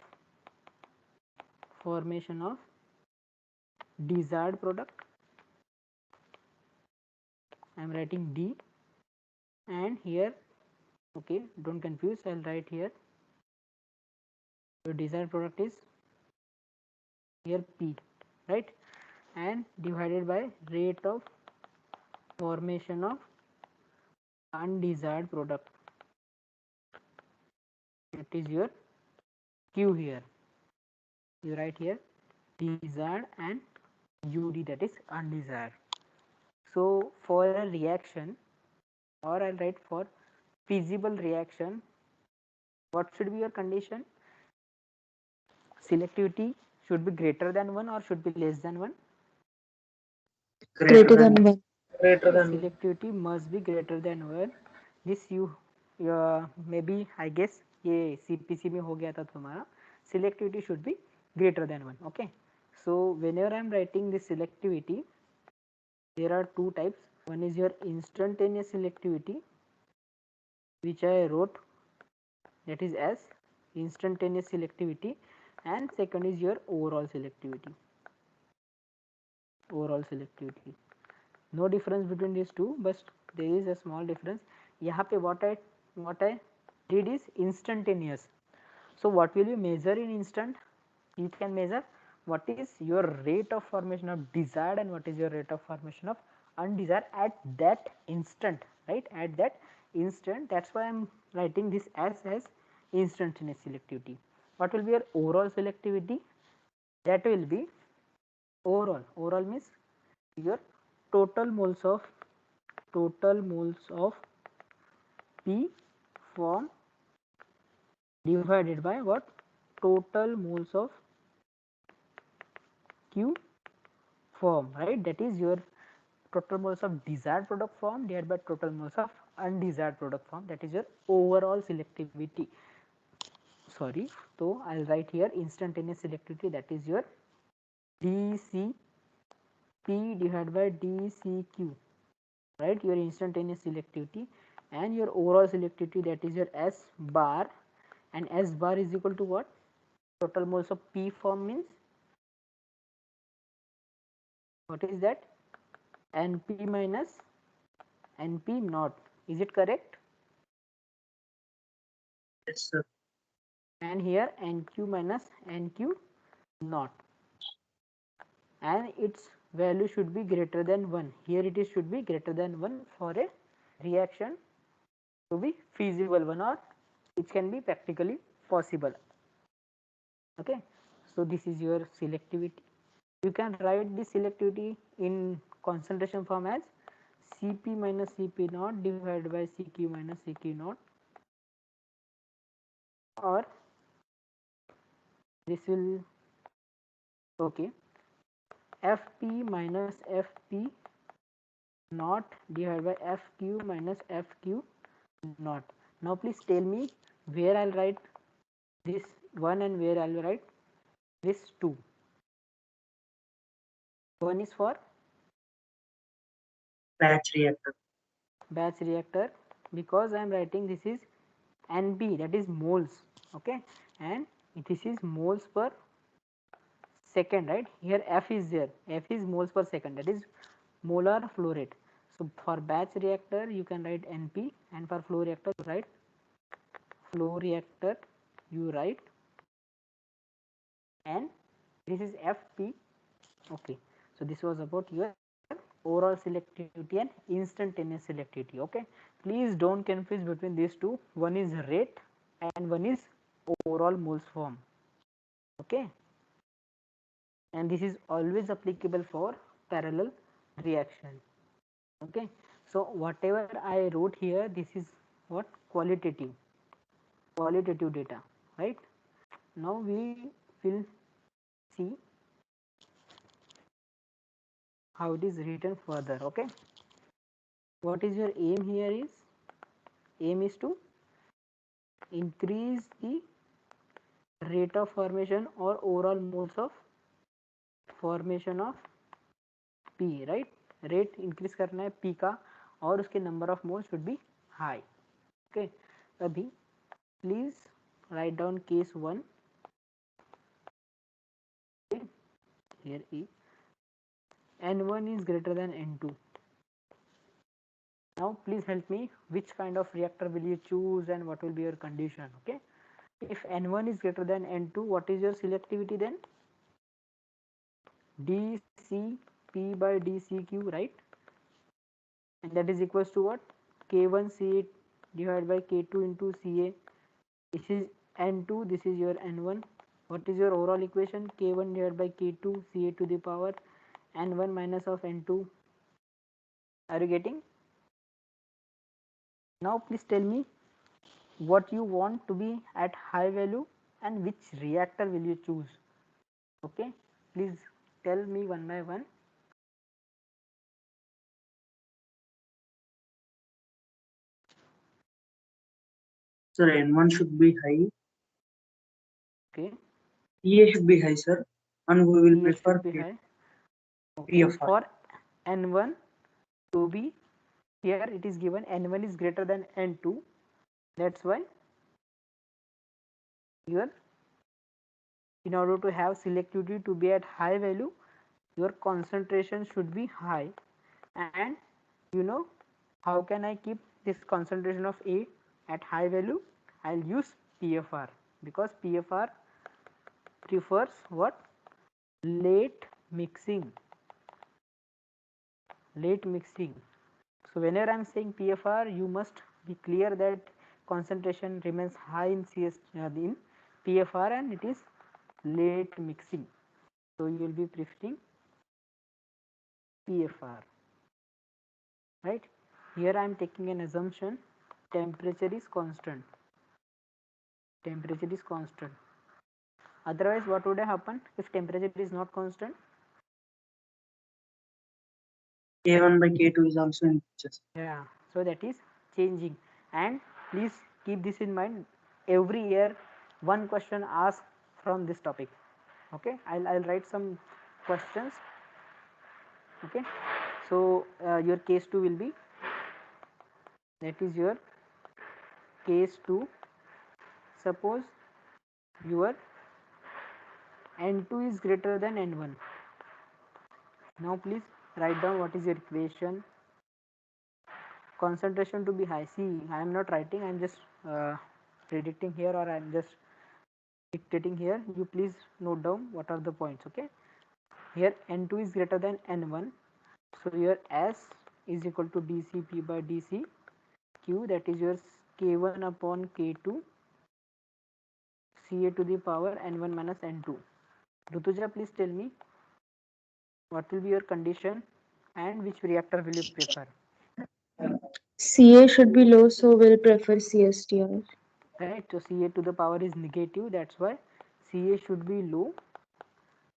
desired product. I am writing D, and here, okay, don't confuse, I'll write here your desired product is here P, right, and divided by rate of formation of undesired product, that is your Q. Here you write here desired and UD, that is undesired. So for a reaction, or I'll write for feasible reaction, what should be your condition? Selectivity should be greater than 1 or should be less than 1? Greater than 1. Greater than 1. Selectivity must be greater than 1. This you maybe I guess ये CPC में हो गया था तुम्हारा. Selectivity should be greater than 1. Okay, so whenever I am writing this selectivity, there are two types. One is your instantaneous selectivity, which I wrote, that is as instantaneous selectivity, and second is your overall selectivity. No difference between these two, but there is a small difference. यहाँ पे what I did is instantaneous. So what will you measure in instant? You can measure what is your rate of formation of desired and what is your rate of formation of undesired at that instant, right? At that instant, that's why I'm writing this as instantaneous selectivity. What will be your overall selectivity? That will be overall means your total moles of P form divided by what? Total moles of Q form, right? That is your total moles of desired product form divided by total moles of undesired product form. That is your overall selectivity. Sorry, so I'll write here instantaneous selectivity, that is your dCP divided by dCQ, right? Your instantaneous selectivity, and your overall selectivity, that is your S bar, and S bar is equal to what? Total moles of P form means what is that? NP minus NP naught. Is it correct? Yes, sir. And here NQ minus NQ naught, and its value should be greater than 1. Here it is should be greater than 1 for a reaction to be feasible one, or it can be practically possible. Okay, so this is your selectivity. You can write this selectivity in concentration form as Cp minus Cp naught divided by Cq minus Cq naught, or this will, okay, Fp minus Fp naught divided by Fq minus Fq naught. Now please tell me where I'll write this 1 and where I'll write this 2. 1 is for Batch reactor, because I am writing this is NB, that is moles, okay, and this is moles per second, right? Here F is there, F is moles per second, that is molar flow rate. So for batch reactor you can write NP, and for flow reactor you write N. This is FP. Okay, so this was about your overall selectivity and instantaneous selectivity. Okay, please don't confuse between these two. One is rate and one is overall moles form. Okay, and this is always applicable for parallel reaction. Okay, so whatever I wrote here, this is what? Qualitative data, right? Now we will see how it is written further. Okay, what is your aim here? Aim is to increase the rate of formation or overall moles of formation of P, right? Rate increase करना है P का, और उसके number of moles should be high. Okay, अभी please write down case 1. Okay, here is N1 is greater than N2. Now please help me, which kind of reactor will you choose and what will be your condition? Okay, if N1 is greater than N2, what is your selectivity then? dCP by dCQ, right? And that is equals to what? K1 C8 divided by K2 into Ca. This is N2, this is your N1. What is your overall equation? K1 divided by K2 Ca to the power N1 minus of N2. Are you getting? Now please tell me what you want to be at high value and which reactor will you choose. Okay, please tell me one by one. Sir, N1 should be high. Okay, PA should be high, sir, and we will PA prefer should be high. Okay, PFR. for N1 to be, here it is given N1 is greater than N2. That's why your, in order to have selectivity to be at high value, your concentration should be high. And you know how can I keep this concentration of A at high value? I'll use PFR, because PFR prefers what? Late mixing. So whenever I'm saying PFR, you must be clear that concentration remains high in in PFR and it is late mixing. So you will be preferring PFR, right? Here I am taking an assumption temperature is constant. Temperature is constant. Otherwise, what would have happened if temperature is not constant? K1 by K2 is also in pictures. Yeah, so that is changing. And please keep this in mind. Every year, one question asked from this topic. Okay, I'll write some questions. Okay, so your case 2 will be, that is your case 2. Suppose your N2 is greater than N1. Now please write down what is your equation. Concentration to be high. See, I am not writing, I am just predicting here, or I am just dictating here. You please note down what are the points. Okay, here N2 is greater than N1, so your S is equal to dCp by dCq, that is your K1 upon K2 Ca to the power N1 minus N2. Rutuja, please tell me what will be your condition and which reactor will you prefer? Ca should be low, so we'll prefer CSTR. Right, so Ca to the power is negative, that's why Ca should be low,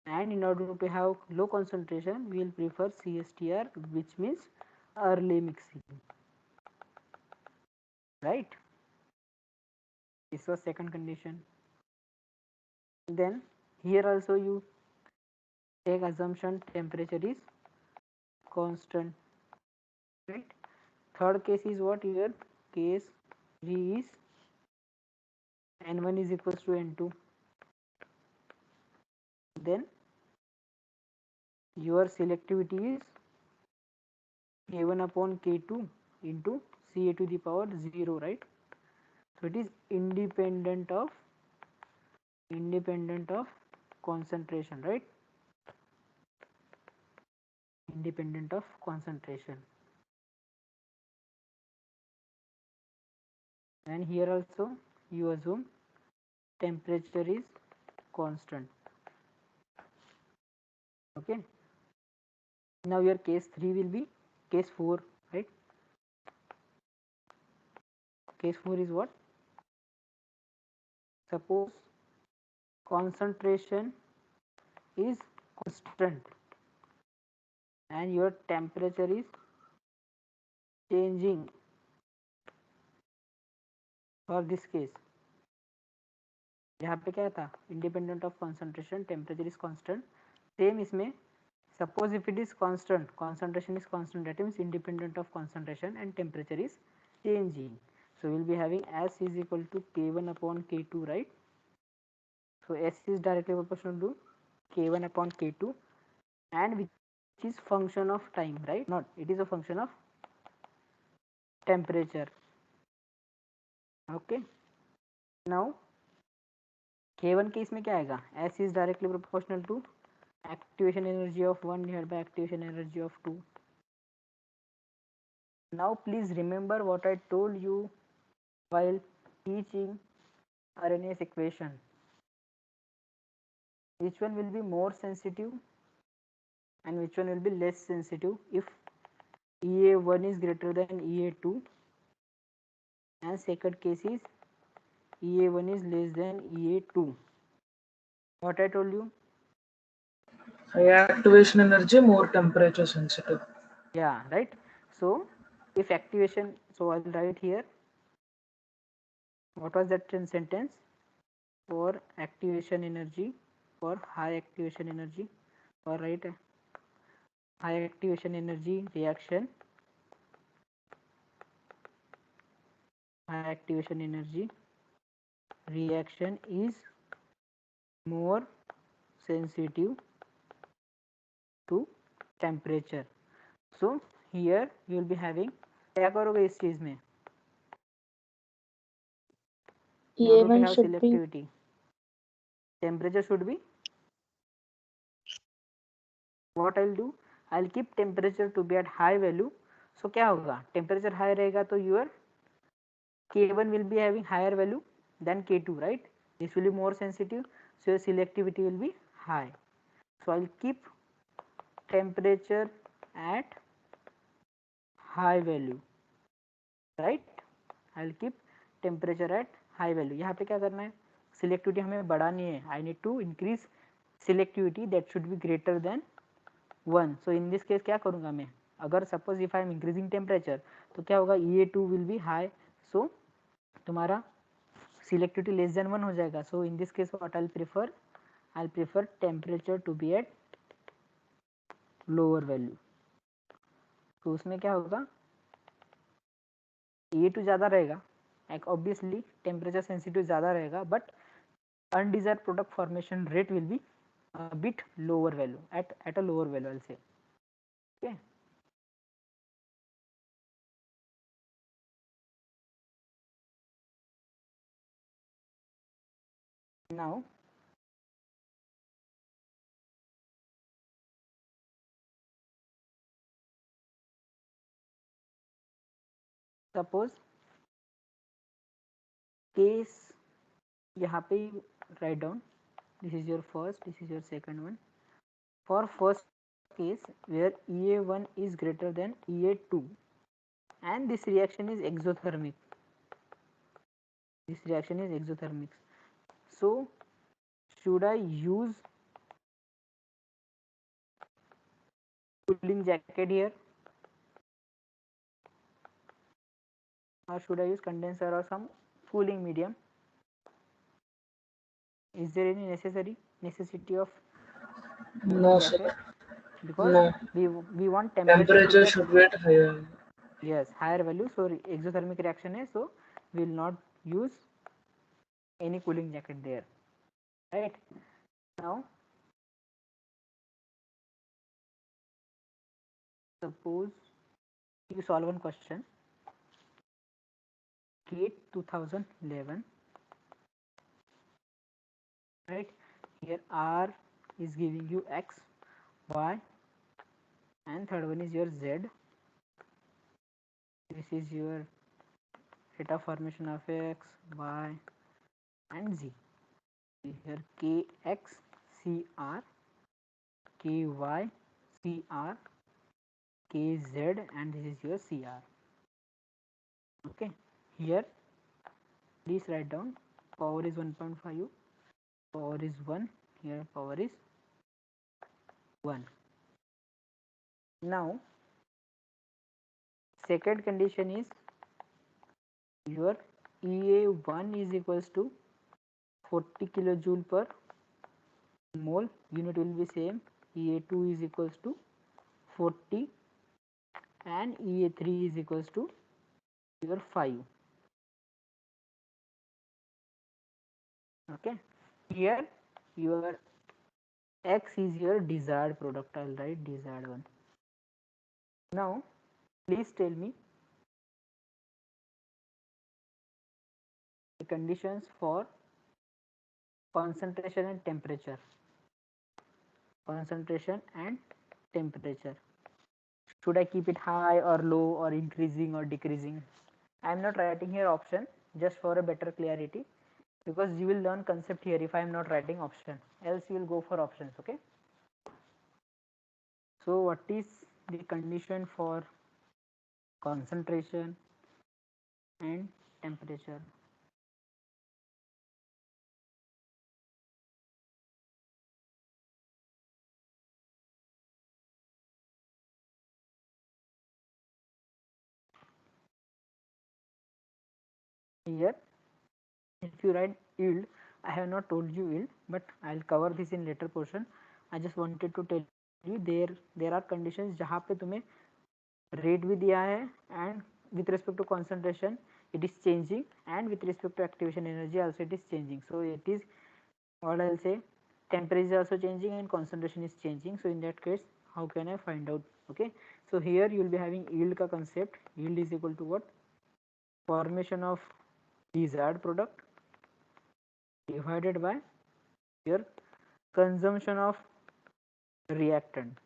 and in order to have low concentration we will prefer CSTR, which means early mixing, right? This was second condition. Then here also you take assumption temperature is constant, right? Third case is what? Your case 3 is N1 is equals to N2. Then your selectivity is K1 upon K2 into Ca to the power 0, right? So it is independent of concentration, right? Independent of concentration. And here also you assume temperature is constant. Okay, now your case 3 will be case 4, right? Case 4 is what? Suppose concentration is constant and your temperature is changing. For this case यहाँ पे क्या था? Independent of concentration, temperature is constant. Same इसमें, suppose if it is constant, concentration is constant, that means independent of concentration and temperature is changing. So we'll be having S is equal to K1 upon K2, right? So S is directly proportional to K1 upon K2, and which is function of time, right? Not, it is a function of temperature. Okay, now K1 case में क्या आएगा? S is directly proportional to activation energy of 1 divided by activation energy of 2. Now please remember what I told you while teaching Arrhenius equation. Which one will be more sensitive and which one will be less sensitive if EA1 is greater than EA2, and second case is EA1 is less than EA2. What I told you? High activation energy, more temperature sensitive. Yeah, right. So if activation, so I'll write here, what was that sentence? For activation energy, for high activation energy, or right, high activation energy reaction, high activation energy reaction is more sensitive to temperature. So here you will be having, क्या करोगे इस चीज में? In order to EA1 have should be selectivity, temperature should be, what I'll do, I'll keep temperature to be at high value. So क्या होगा? Temperature high रहेगा तो your K1 will be having higher value than K2, right? This will be more sensitive, so your selectivity will be high. So I'll keep temperature at high value, right? I'll keep temperature at high value. यहाँ पे क्या करना है, selectivity हमें बढ़ानी है. I need to increase selectivity that should be greater than 1. So in this case क्या करूँगा मैं, अगर suppose if I am increasing temperature तो क्या होगा, EA2 will be high, so तुम्हारा selectivity less than 1 हो जाएगा. So in this case what I'll prefer temperature to be at lower value. तो उसमें क्या होगा, EA2 ज़्यादा रहेगा, ऑब्वियसली टेम्परेचर सेंसिटिव ज़्यादा रहेगा, but undesired product formation rate will be a bit lower value, at a lower value, I'll say. Okay. Now suppose case यहाँ पे write down, this is your first, this is your second one. For first case where EA1 is greater than EA2 and this reaction is exothermic, so should I use cooling jacket here, or should I use condenser or some cooling medium? Is there any necessity of No, jacket? sir. Because No. we want Temperature should be at higher. Yes, higher value. So exothermic reaction है, so we will not use any cooling jacket there, right? Now suppose you solve one question, GATE 2011, right? Here R is giving you X, Y, and third one is your Z. This is your rate of formation of X, Y, and Z. Here Kx Cr, Ky Cr, Kz, and this is your Cr. Okay, here please write down power is 1.5, power is 1, here power is 1. Now second condition is your EA1 is equals to 40 kilojoule per mole, unit will be same, EA2 is equals to 40 and EA3 is equals to your 5. Okay, here your X is your desired product, I'll write desired one. Now please tell me the conditions for concentration and temperature. Should I keep it high or low or increasing or decreasing? I am not writing here option just for a better clarity, because you will learn concept here if I am not writing option, else you will go for options. Okay, so what is the condition for concentration and temperature? Here if you write yield, I have not told you yield, but I'll cover this in later portion. I just wanted to tell you there are conditions जहाँ पे तुम्हें rate भी दिया है and with respect to concentration it is changing, and with respect to activation energy also it is changing. So it is what I'll say, temperature is also changing and concentration is changing. So in that case how can I find out? Okay, so here you will be having yield ka concept. Yield is equal to what? Formation of desired product divided by your consumption of reactant.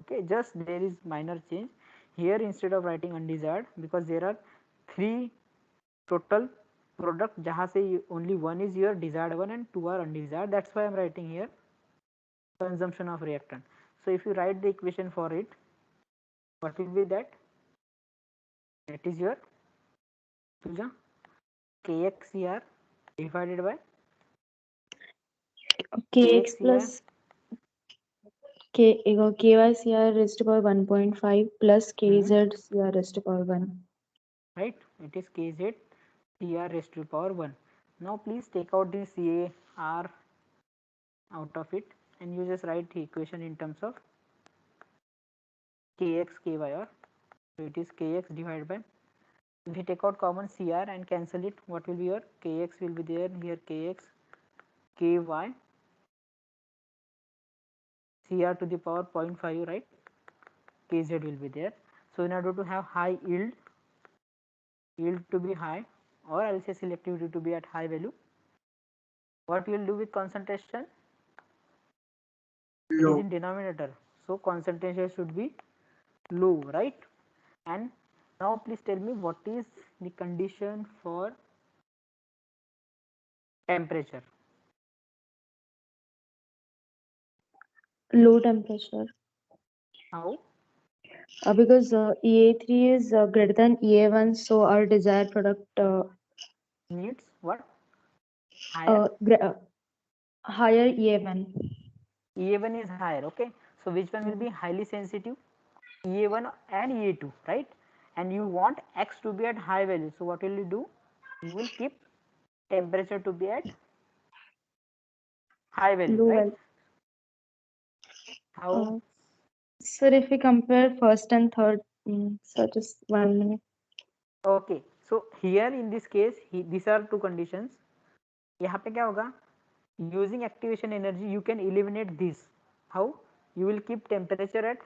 Okay, just there is minor change here, instead of writing undesired, because there are three total product जहाँ से only one is your desired one and two are undesired. That's why I'm writing here consumption of reactant. So if you write the equation for it, what will be that? That is your तुझा KXCR divided by Kx plus KYCR raised to power 1.5 plus KZCR raised to power 1. right? It is Kz CR raised to the power 1. Now please take out the CAR out of it and you just write the equation in terms of Kx Ky or so it is Kx divided by, if you take out common CR and cancel it, what will be your Kx will be there here, Kx Ky CR to the power 0.5, right? Kz will be there. So in order to have high yield to be high, or I will say selectivity to be at high value, what you will do with concentration? It is in denominator, so concentration should be low, right? And now please tell me what is the condition for temperature? Low temperature. How? Because EA3 is greater than EA1, so our desired product Needs what? Higher? Higher EA1. EA1 is higher, okay? So which one will be highly sensitive? EA1 and EA2, right? And you want X to be at high value. So what will you do? You will keep temperature to be at high value, Low right? value. How? Sir, if we compare first and third, so just 1 minute. Okay, so here in this case, these are two conditions. यहाँ पे क्या होगा? Using activation energy, you can eliminate this. How? You will keep temperature at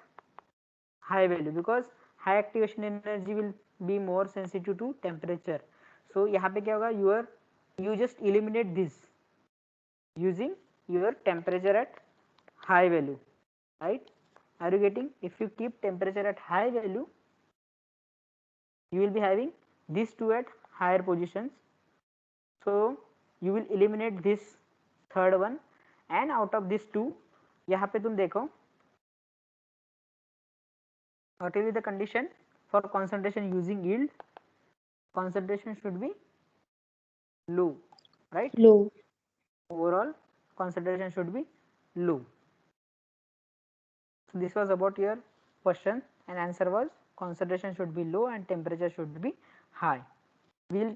high value because high activation energy will be more sensitive to temperature. So यहाँ पे क्या होगा? You just eliminate this using your temperature at high value, right? Are you getting? If you keep temperature at high value, you will be having these two at higher positions. So you will eliminate this third one, and out of these two, यहाँ पे तुम देखो, what will be the condition for concentration using yield? Concentration should be low, right? Low. Overall concentration should be low. So this was about your question, and answer was concentration should be low and temperature should be high. We'll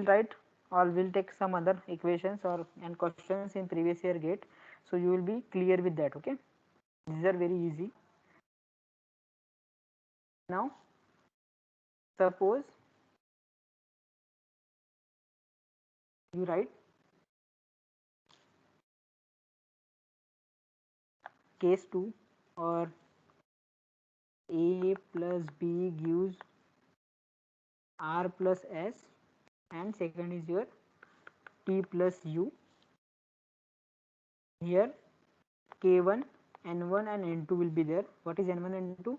write, or we'll take some other equations or and questions in previous year GATE, so you will be clear with that. Okay, these are very easy. Now suppose you write case 2, or A plus B gives R plus S, and second is your T plus U. Here K1, N1 and N2 will be there. What is N1 and N2?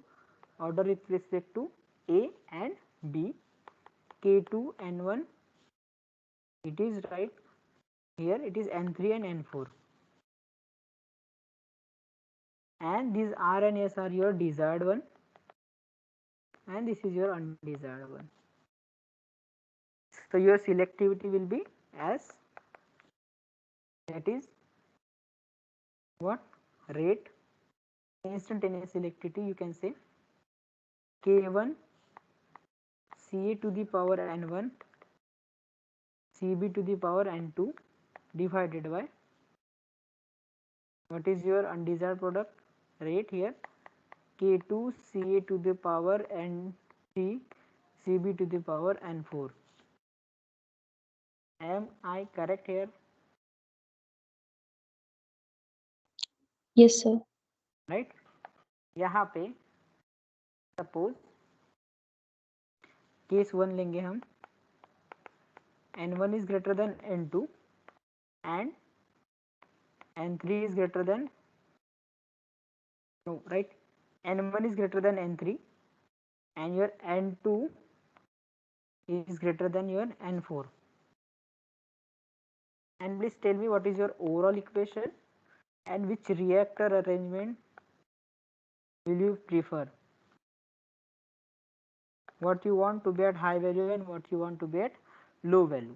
Order with respect to A and B. K2, N1, it is right here, it is N3 and N4. And these R and S are your desired one, and this is your undesired one. So your selectivity will be as, that is what? Rate, instantaneous selectivity, you can say K1 Ca to the power N1 Cb to the power N2 divided by, what is your undesired product? Rate here, K2 Ca to the power N3 Cb to the power N4. Am I correct here? Yes, sir. Right? यहाँ पे suppose case 1 लेंगे हम, N1 is greater than N2 and N3 is greater than, no, right? N1 is greater than N3 and your N2 is greater than your N4. And please tell me what is your overall equation and which reactor arrangement will you prefer? What you want to be at high value and what you want to be at low value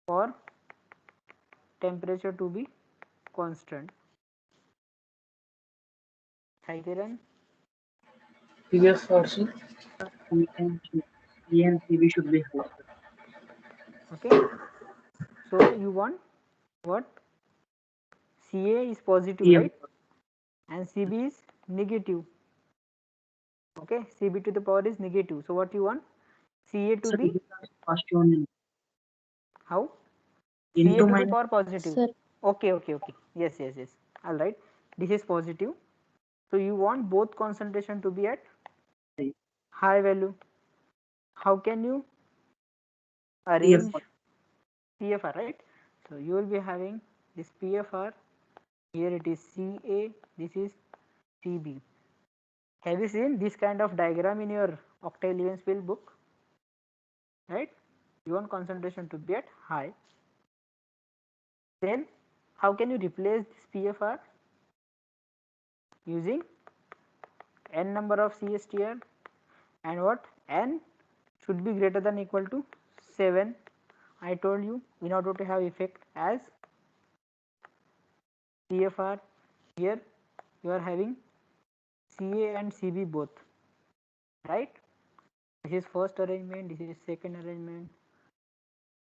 for temperature to be constant. Saikiran? PF also. E and CB should be high. Okay. So you want what? Ca is positive, EM. right? And Cb is negative. Okay, Cb to the power is negative. So what you want? Ca to Sir, be first one how? Ca into to the minus power positive. Sir, Okay. Yes. All right. This is positive. So you want both concentration to be at high value. How can you arrange PFR, right? So you will be having this PFR. Here it is Ca. This is Cb. Have you seen this kind of diagram in your octile event field book? Right? You want concentration to be at high. Then how can you replace this PFR? Using n number of CSTR, and what? N should be greater than equal to 7. I told you, in order to have effect as PFR, here you are having Ca and Cb both, right? This is first arrangement, this is second arrangement.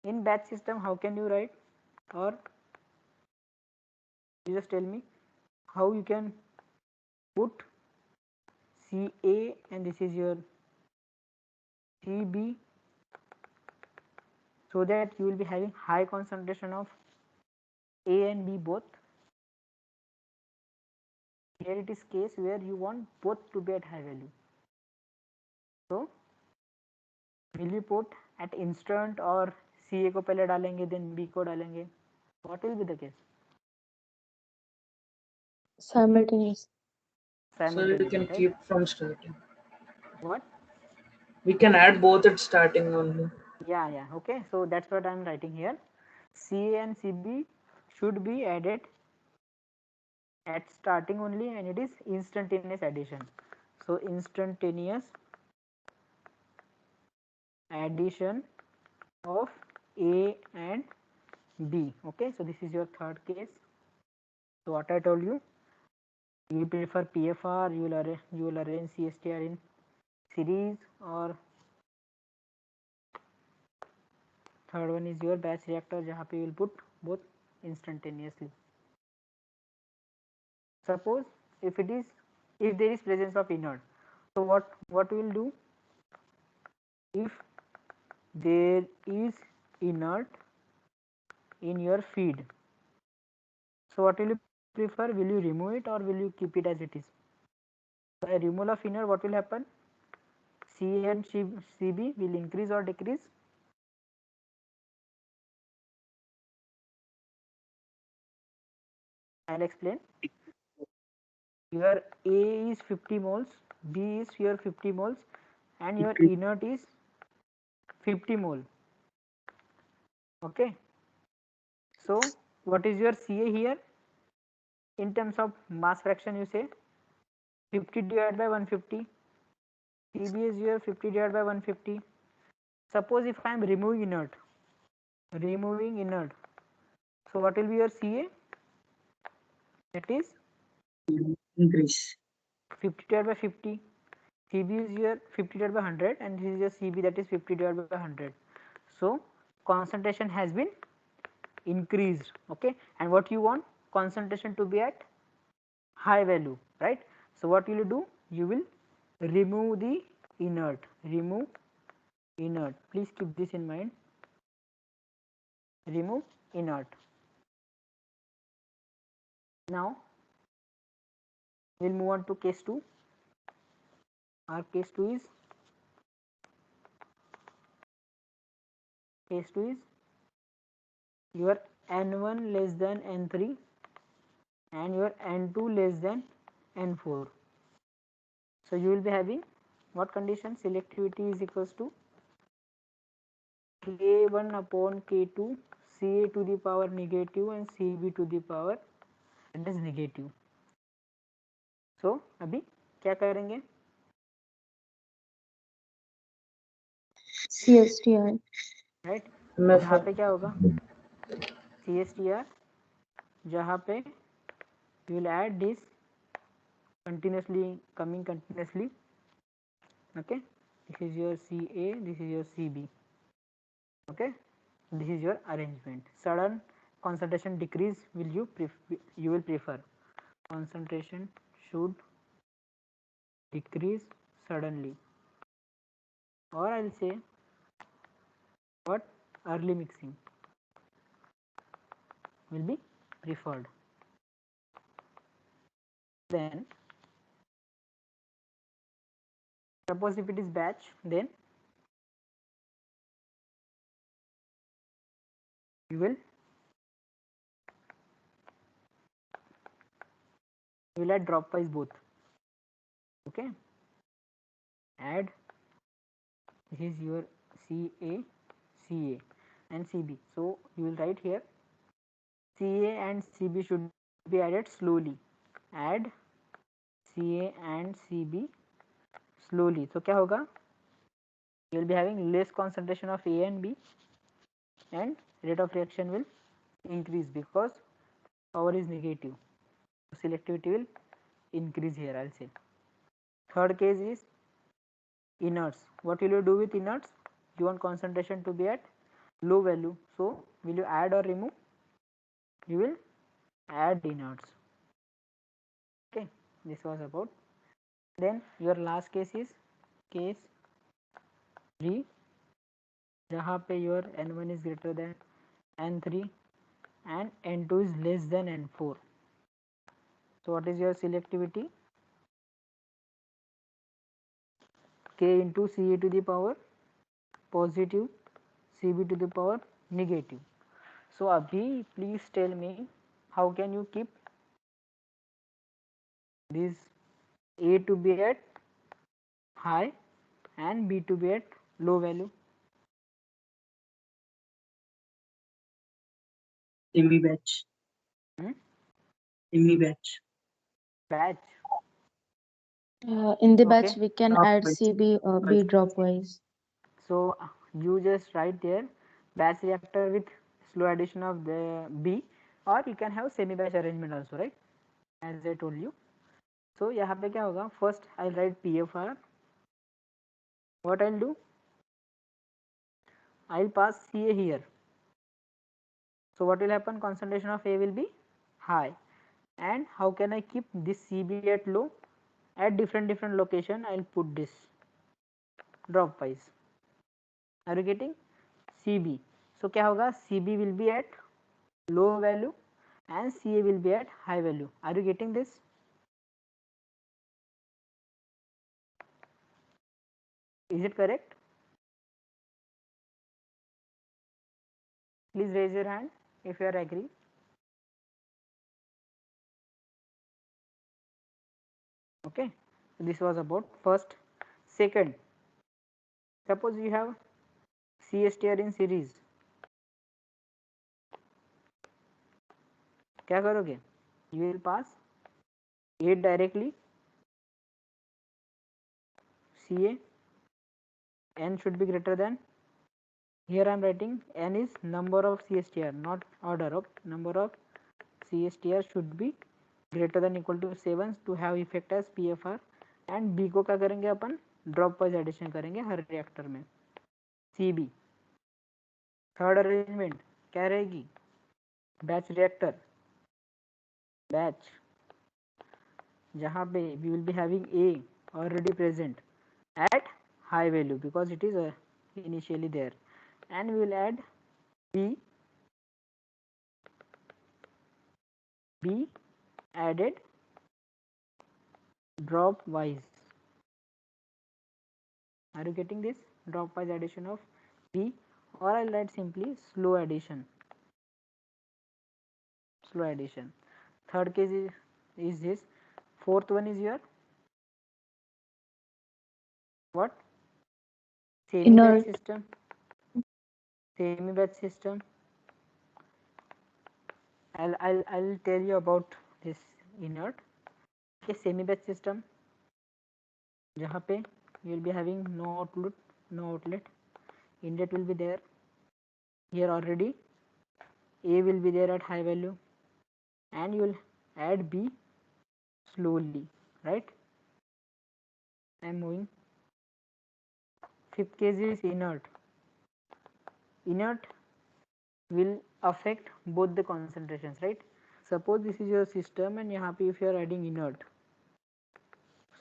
In batch system, how can you write? Or you just tell me how you can put Ca and this is your Cb, so that you will be having high concentration of A and B both. Here it is case where you want both to be at high value. So will you put at instant or Ca को पहले डालेंगे then B को डालेंगे? What will be the case? simultaneous. So we can Simultaneously, right? keep from starting. What? We can add both at starting only. Yeah. Okay. So that's what I am writing here. Ca and Cb should be added at starting only, and it is instantaneous addition. So instantaneous addition of A and B. Okay. So this is your third case. So what I told you, you prefer PFR, you will arrange CSTR in series, or third one is your batch reactor जहाँ पे you will put both instantaneously. Suppose if there is presence of inert, so what we will do? If there is inert in your feed, so what will you prefer? Will you remove it or will you keep it as it is? By removal of inert, what will happen? C and Cb will increase or decrease? I'll explain. Your A is 50 moles, B is your 50 moles, and your inert is 50 mole. Okay. So what is your Ca here? In terms of mass fraction, you say 50 divided by 150. Cb is your 50 divided by 150. Suppose if I am removing inert, so what will be your Ca? That is increase. 50 divided by 50. Cb is your 50 divided by 100, and this is your Cb, that is 50 divided by 100. So concentration has been increased. Okay, and what you want? Concentration to be at high value, right? So what will you do? You will remove the inert. Remove inert. Please keep this in mind. Remove inert. Now we'll move on to case 2. Our case 2 is your N1 less than N3 and your N2 less than N4. So you will be having What condition? Selectivity is equals to K1 upon K2 Ca to the power negative and Cb to the power that is negative. So अभी क्या करेंगे? CSTR. Right, MF जहाँ पे क्या होगा CSTR, जहाँ पे you will add this continuously coming continuously. Okay, this is your Ca, this is your Cb. Okay, this is your arrangement. Sudden concentration decrease will you will prefer? Concentration should decrease suddenly, or I'll say what, early mixing will be preferred. Then suppose if it is batch, then you will add drop wise both. Okay, add, this is your Ca, Ca and Cb. So you will write here Ca and Cb should be added slowly. Add Ca and Cb slowly. So क्या होगा? You will be having less concentration of A and B, and rate of reaction will increase because power is negative. Selectivity will increase here, I'll say. Third case is inerts. What will you do with inerts? You want concentration to be at low value. So will you add or remove? You will add inerts. Okay, this was about. Then your last case is case 3, जहाँ पे your N1 is greater than N3 and N2 is less than N4. So what is your selectivity? K into Ca to the power positive, Cb to the power negative. So Abhi, please tell me, how can you keep this A to be at high and B to be at low value? Semi-batch. Semi-batch. Batch. In the Okay. batch, we can Drop add wise. CB or B drop wise. So you just write there batch reactor with slow addition of the B, or you can have semi batch arrangement also, right, as I told you. So यहाँ पे क्या होगा? First I'll write PFR. What I'll do? I'll pass Ca here. So what will happen? Concentration of A will be high. And how can I keep this Cb at low? At different location I'll put this drop wise. Are you getting? Cb. So क्या होगा? Cb will be at low value and Ca will be at high value. Are you getting this? Is it correct? Please raise your hand if you are agree. Okay, so this was about first. Second, suppose you have CSTR in series. क्या करोगे? You will pass 8 directly. Ca, n should be greater than. Here I am writing n is number of CSTR, not order of number of CSTR should be greater than equal to 7 to have effect as PFR. And B को क्या करेंगे अपन? Drop wise addition करेंगे हर reactor में. CB. Third arrangement क्या रहेगी? Batch reactor. Batch जहाँ पे we will be having A already present at high value because it is initially there, and we will add B added drop wise. Are you getting this? Drop wise addition of B, or I'll write simply slow addition. Slow addition. Third case is this. Fourth one is your what? Semi-batch Inert. system. Semi-batch system. I'll tell you about this inert. Okay, semi-batch system. जहाँ पे you will be having no outlet. Inlet will be there. Here already A will be there at high value, and you will add B slowly, right? I am moving. Fifth case is inert. Inert will affect both the concentrations, right? Suppose this is your system and यहाँ पे if you are adding inert,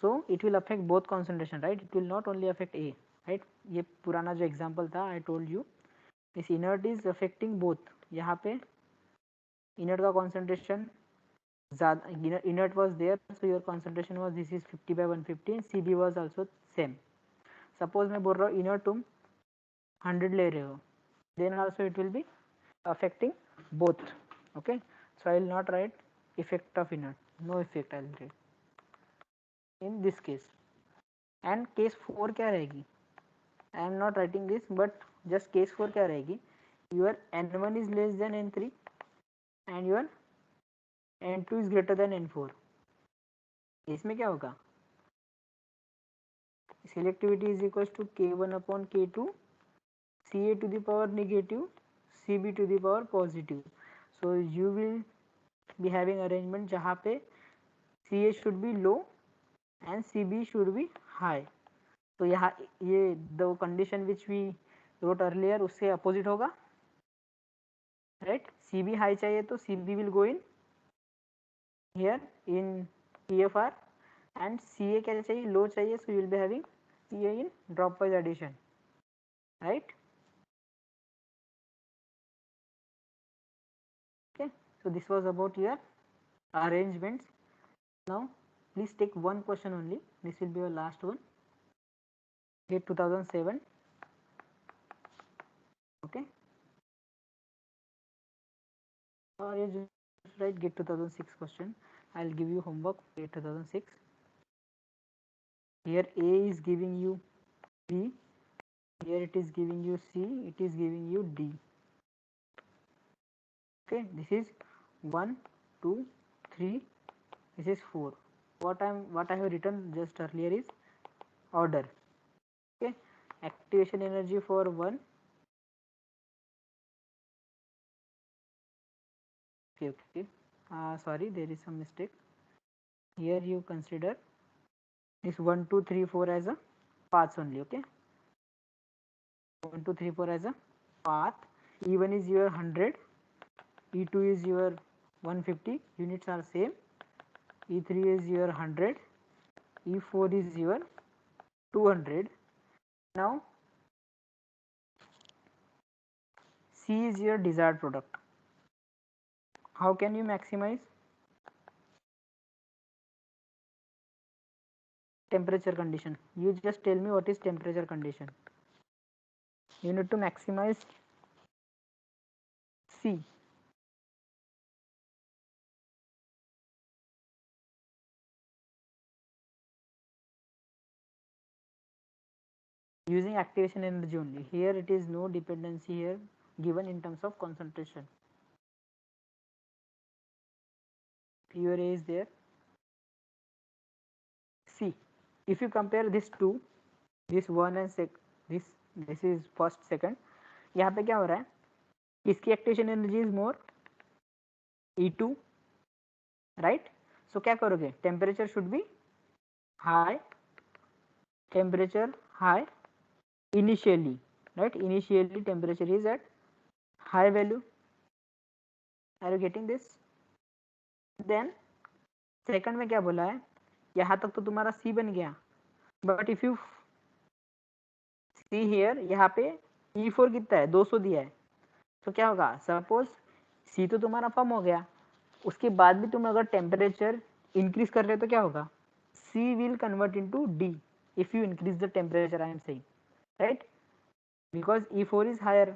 so it will affect both concentration, right? It will not only affect A, right? ये पुराना जो example था I told you, this inert is affecting both. यहाँ पे inert का concentration ज़्यादा, inert was there, so your concentration was, this is 50 by 150 and CB was also same. Suppose मैं बोल रहा हूँ inert तुम 100 ले रहे हो, then also it will be affecting both. Okay, so I will not write effect of inert, no effect I will write in this case. And case 4 क्या रहेगी? I am not writing this, but just case 4 क्या रहेगी? Your N1 is less than N3 and your N2 is greater than N4. इसमें क्या होगा? Selectivity is equals to K1 upon K2 Ca to the power negative Cb to the power positive. So you will be having arrangement जहाँ पे Ca should be low and Cb should be high. तो यहाँ ये the condition which we wrote earlier उससे opposite होगा, right? Cb high चाहिए तो Cb will go in here in TFR and Ca क्या चाहिए? Low चाहिए, so you will be having Ca in dropwise addition, right? Okay, so this was about your arrangements. Now please take one question only, this will be your last one. GATE 2007. Okay, or you just write GATE 2006 question. I'll give you homework GATE 2006. Here A is giving you B, here it is giving you C, it is giving you D. Okay, this is 1, 2, 3, this is 4. What I have written just earlier is order. Okay, activation energy for 1. Okay, sorry, there is some mistake. Here you consider this 1, 2, 3, 4 as a paths only. Okay, 1, 2, 3, 4 as a path. E1 is your 100, E2 is your 150, units are same. E3 is your 100, E4 is your 200. Now C is your desired product. How can you maximize? Temperature condition. You just tell me what is temperature condition. You need to maximize C. Using activation energy only. Here it is no dependency here given in terms of concentration. Your A is there. C. If you compare this two, this 1 and this is first second, यहाँ पे क्या हो रहा है? इसकी activation energy is more, E2, right? So क्या करोगे? Temperature should be high. Temperature high initially, right? Initially temperature is at high value. Are you getting this? Then second में क्या बोला है? यहाँ तक तो तुम्हारा C बन गया, but if you see here, यहाँ पे E4 कितना है? 200 दिया है. तो क्या होगा? सपोज C तो तुम्हारा फॉर्म हो गया, उसके बाद भी तुम अगर टेम्परेचर इंक्रीज कर रहे हो तो क्या होगा? C will convert into D if you increase the temperature, I am saying, right? Because E4 is higher.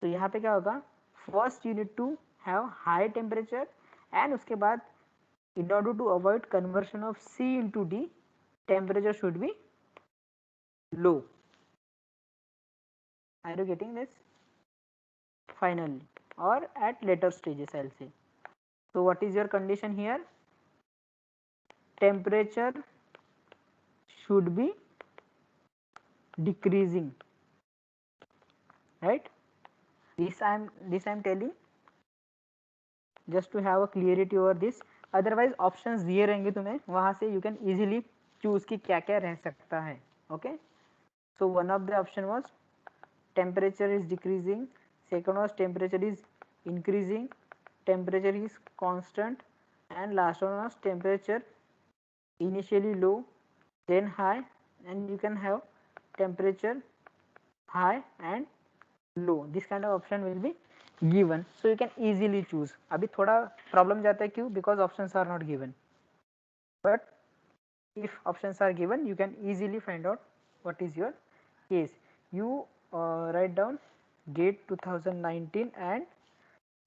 तो यहाँ पे क्या होगा? First you need to have high temperature and उसके बाद in order to avoid conversion of C into D, temperature should be low. Are you getting this? Finally, or at later stages, I'll say. So what is your condition here? Temperature should be decreasing, right? This I'm telling just to have a clarity over this. Otherwise options दिए रहेंगे तुम्हें, वहां से you can easily choose कि क्या क्या रह सकता है. Okay, so one of the option was temperature is decreasing, second was temperature is increasing, temperature is constant, and last one was temperature initially low then high, and you can have temperature high and low. This kind of option will be given, so you can easily choose. अभी थोड़ा problem जाता है क्यों? Because options are not given, but if options are given you can easily find out what is your case. You write down GATE 2019 and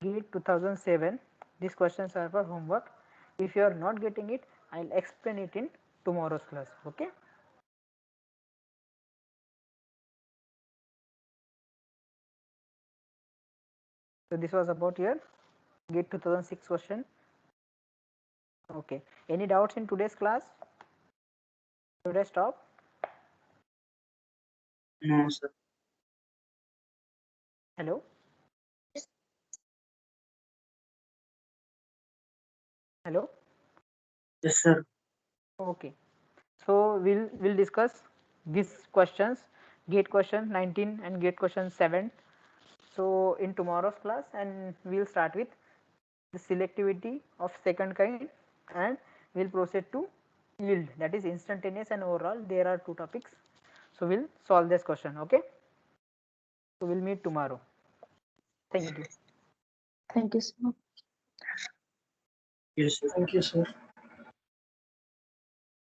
GATE 2007. These questions are for homework. If you are not getting it, I'll explain it in tomorrow's class. Okay. So this was about your GATE 2006 question. Okay. Any doubts in today's class? Should I stop? No, sir. Hello? Hello? Yes, sir. Okay. So we'll discuss these questions, GATE question 19 and GATE question 7. So in tomorrow's class, and we'll start with the selectivity of second kind, and we'll proceed to yield, that is instantaneous and overall. There are two topics. So we'll solve this question. Okay. So we'll meet tomorrow. Thank you. Thank you so much. Yes, sir. Thank you, sir.